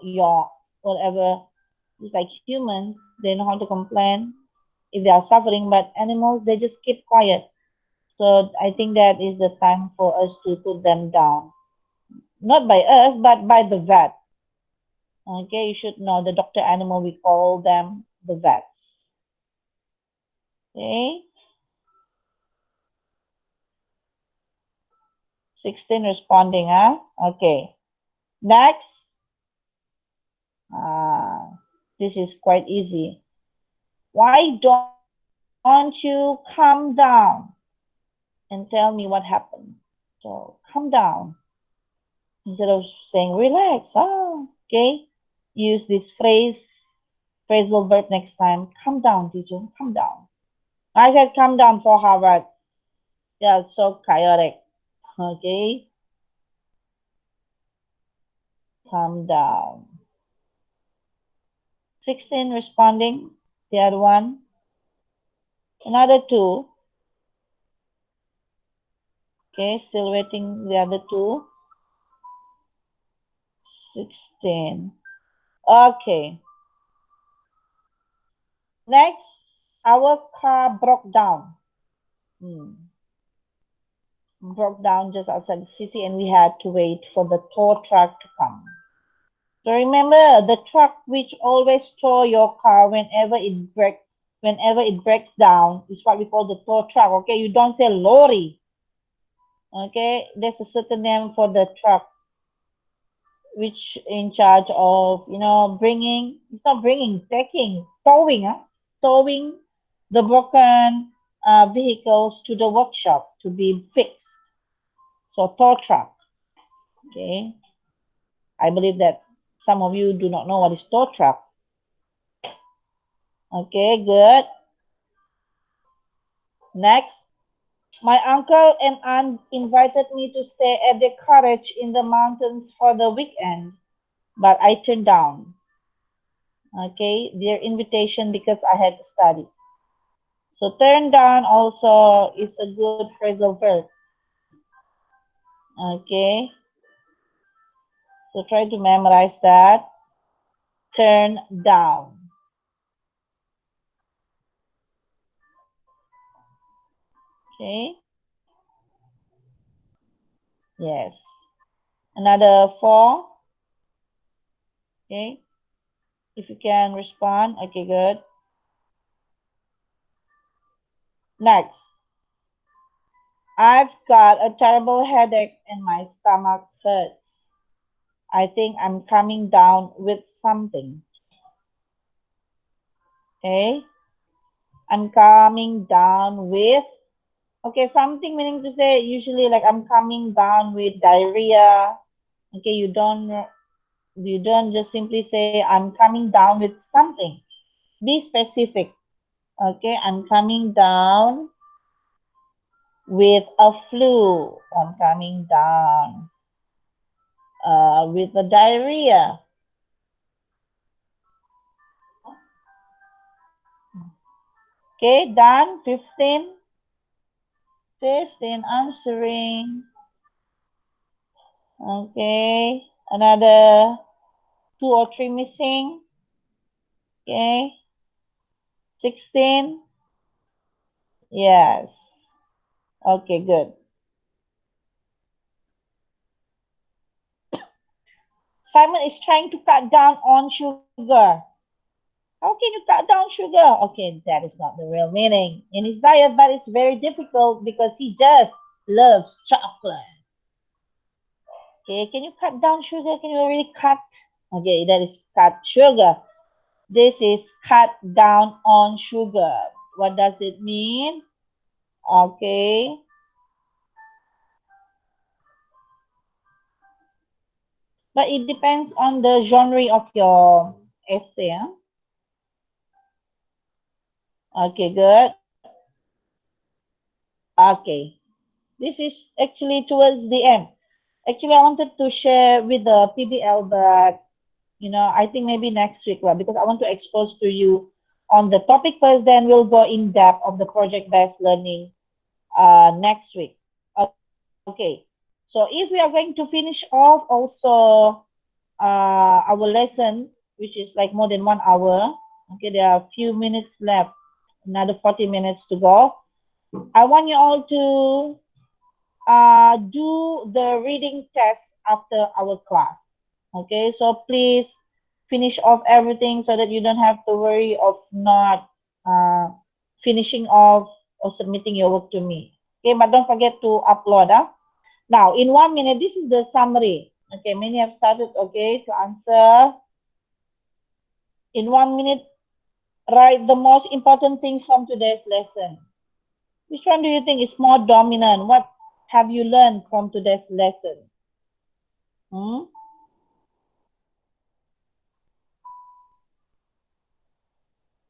S1: yawn, whatever. Just like humans, they know how to complain if they are suffering, but animals they just keep quiet. So I think that is the time for us to put them down. Not by us, but by the vet. Okay, you should know the doctor animal, we call them the vets. Okay, 16 responding, huh? Okay, next. Uh, this is quite easy. Why don't you come down and tell me what happened? So, come down instead of saying relax. Oh, okay. Use this phrasal verb next time. Come down, teacher. Come down. I said come down for Harvard. Yeah, so chaotic. Okay, calm down. 16 responding. The other one. Another two. Okay, still waiting the other two. 16. Okay. Next, our car broke down. Hmm. Broke down just outside the city and we had to wait for the tow truck to come. So remember the truck which always tow your car whenever it breaks down is what we call the tow truck. Okay, you don't say lorry. Okay, there's a certain name for the truck which in charge of bringing. It's not bringing, taking, towing, towing the broken vehicles to the workshop to be fixed. So tow truck. Okay, I believe that some of you do not know what is tow truck. Okay, good. Next, my uncle and aunt invited me to stay at their cottage in the mountains for the weekend, but I turned down. Okay, their invitation because I had to study. So turn down also is a good phrasal verb. Okay, so try to memorize that. Turn down. Okay, yes. Another four. Okay, if you can respond. Okay, good. Next. I've got a terrible headache and my stomach hurts. I think I'm coming down with something. Okay? I'm coming down with, okay, something meaning to say usually like I'm coming down with diarrhea. Okay, you don't just simply say I'm coming down with something. Be specific. Okay, I'm coming down with a flu. I'm coming down with a diarrhea. Okay, done. 15. 15 answering. Okay, another two or three missing. Okay, 16. Yes. Okay, good. Simon is trying to cut down on sugar. How can you cut down sugar? Okay, that is not the real meaning in his diet, but it's very difficult because he just loves chocolate. Okay, can you cut down sugar? Can you really cut? Okay, that is cut sugar. This is cut down on sugar. What does it mean? Okay, but it depends on the genre of your essay. Huh? Okay, good. Okay, this is actually towards the end. Actually, I wanted to share with the PBL, but I think maybe next week, well, because I want to expose to you on the topic first, then we'll go in depth of the project-based learning next week. Okay. So if we are going to finish off also our lesson, which is like more than 1 hour, okay, there are a few minutes left, another 40 minutes to go. I want you all to do the reading test after our class. Okay, so please finish off everything so that you don't have to worry of not finishing off or submitting your work to me. Okay, but don't forget to upload. Now, in 1 minute, this is the summary. Okay, many have started, okay, to answer. In 1 minute, write the most important thing from today's lesson. Which one do you think is more dominant? What have you learned from today's lesson? Hmm?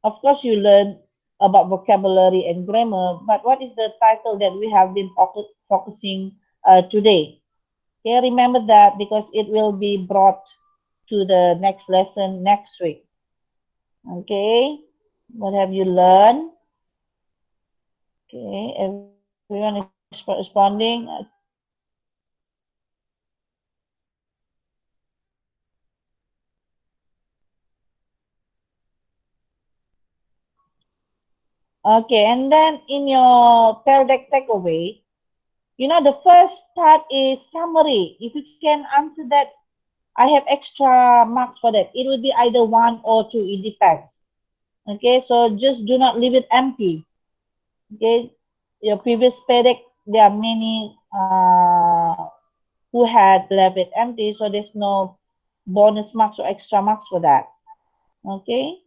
S1: Of course, you learn about vocabulary and grammar, but what is the title that we have been focusing today? Okay, remember that because it will be brought to the next lesson next week. Okay, what have you learned? Okay, everyone is responding. Okay, and then in your paradigm takeaway, the first part is summary. If you can answer that, I have extra marks for that. It will be either one or two. It depends. Okay, so just do not leave it empty. Okay, your previous paradigm, there are many who had left it empty, so there's no bonus marks or extra marks for that. Okay,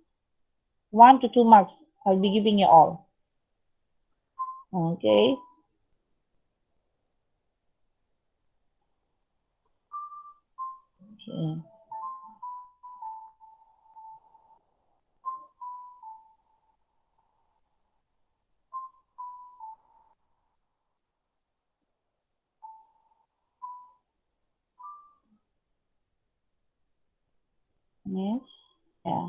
S1: 1 to 2 marks. I'll be giving you all. Okay. Okay. Next. Yeah.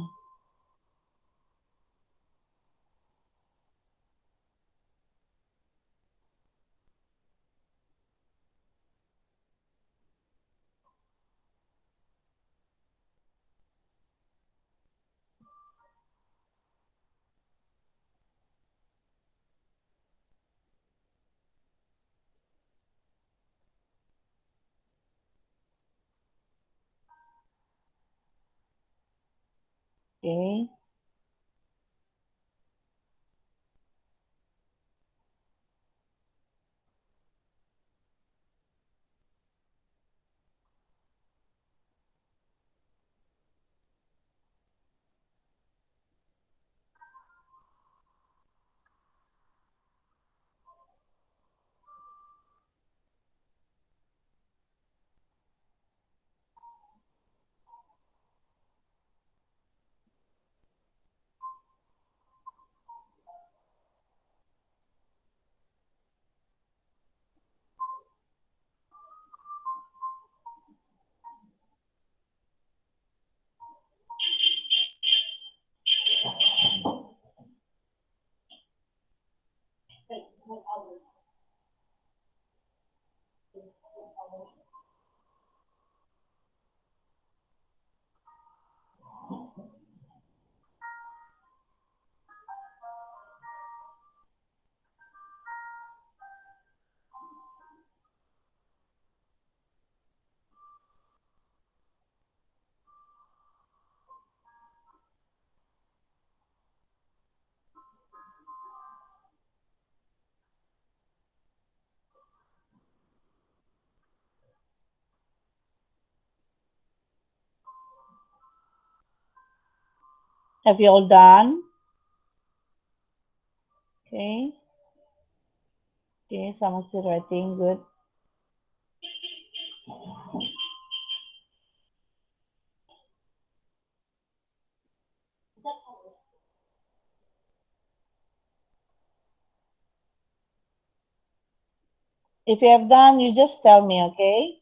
S1: Okay. Have you all done? Okay. Okay, someone's still writing. Good. If you have done, you just tell me, okay?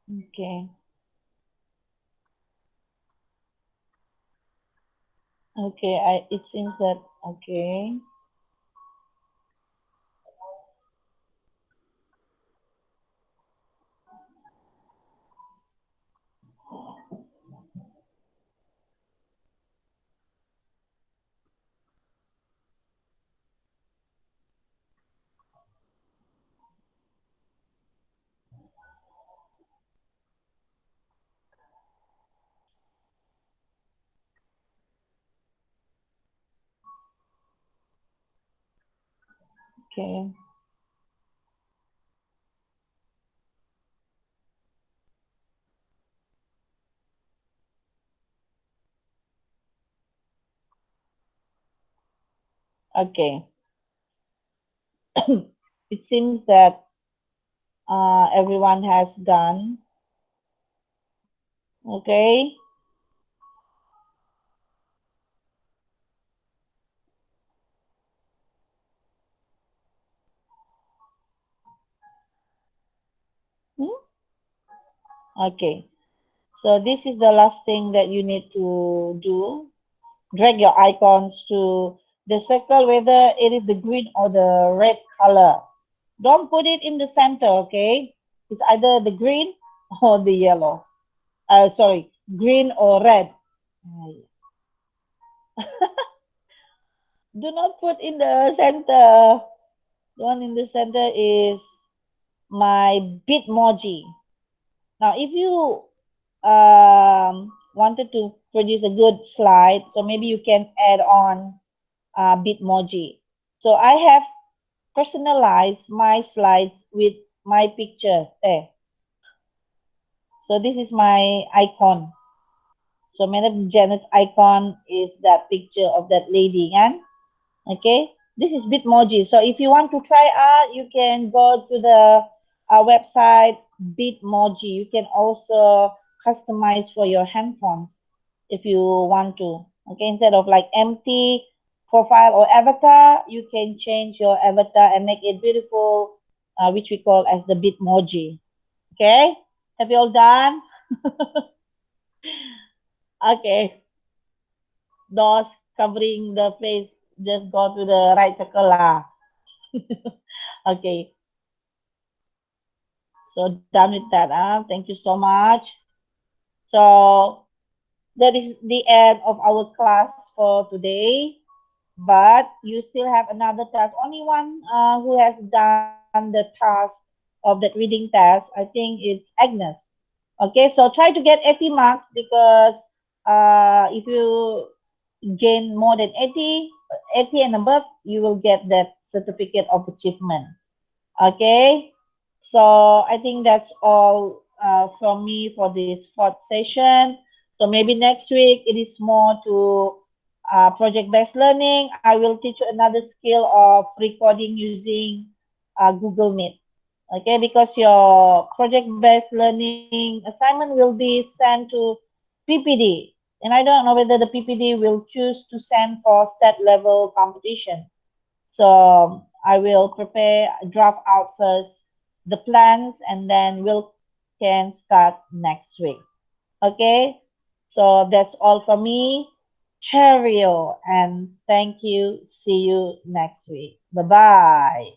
S1: Okay. Okay, it seems that okay. Okay. Okay. It seems that everyone has done. Okay. Hmm? Okay. So this is the last thing that you need to do. Drag your icons to the circle, whether it is the green or the red color. Don't put it in the center, okay? It's either the green or the yellow. Sorry, green or red. Do not put in the center. The one in the center is my Bitmoji. Now, if you wanted to produce a good slide, so maybe you can add on Bitmoji. So I have personalized my slides with my picture. So this is my icon. So Madam Janet's icon is that picture of that lady, and okay, this is Bitmoji. So if you want to try out, you can go to the website Bitmoji. You can also customize for your handphones if you want to. Okay, instead of like empty profile or avatar, you can change your avatar and make it beautiful, which we call as the Bitmoji. Okay, have you all done? Okay, those covering the face, just go to the right circle lah. Okay, so done with that. Thank you so much. So that is the end of our class for today. But you still have another task. Only one who has done the task of that reading test. I think it's Agnes. Okay, so try to get 80 marks because if you gain more than 80 and above, you will get that certificate of achievement. Okay, so I think that's all from me for this fourth session. So maybe next week it is more to project-based learning. I will teach you another skill of recording using Google Meet. Okay, because your project-based learning assignment will be sent to PPD. And I don't know whether the PPD will choose to send for state level competition. So I will prepare, draft out first the plans, and then we'll can start next week. Okay, so that's all for me. Cheerio and thank you. See you next week. Bye bye.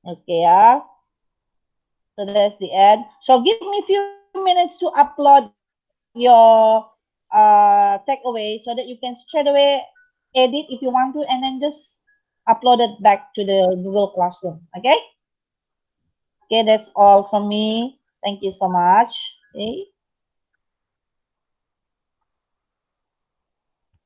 S1: Okay, So that's the ad. So give me a few minutes to upload your takeaway so that you can straight away edit if you want to, and then just upload it back to the Google Classroom. Okay? Okay, that's all from me. Thank you so much. Okay.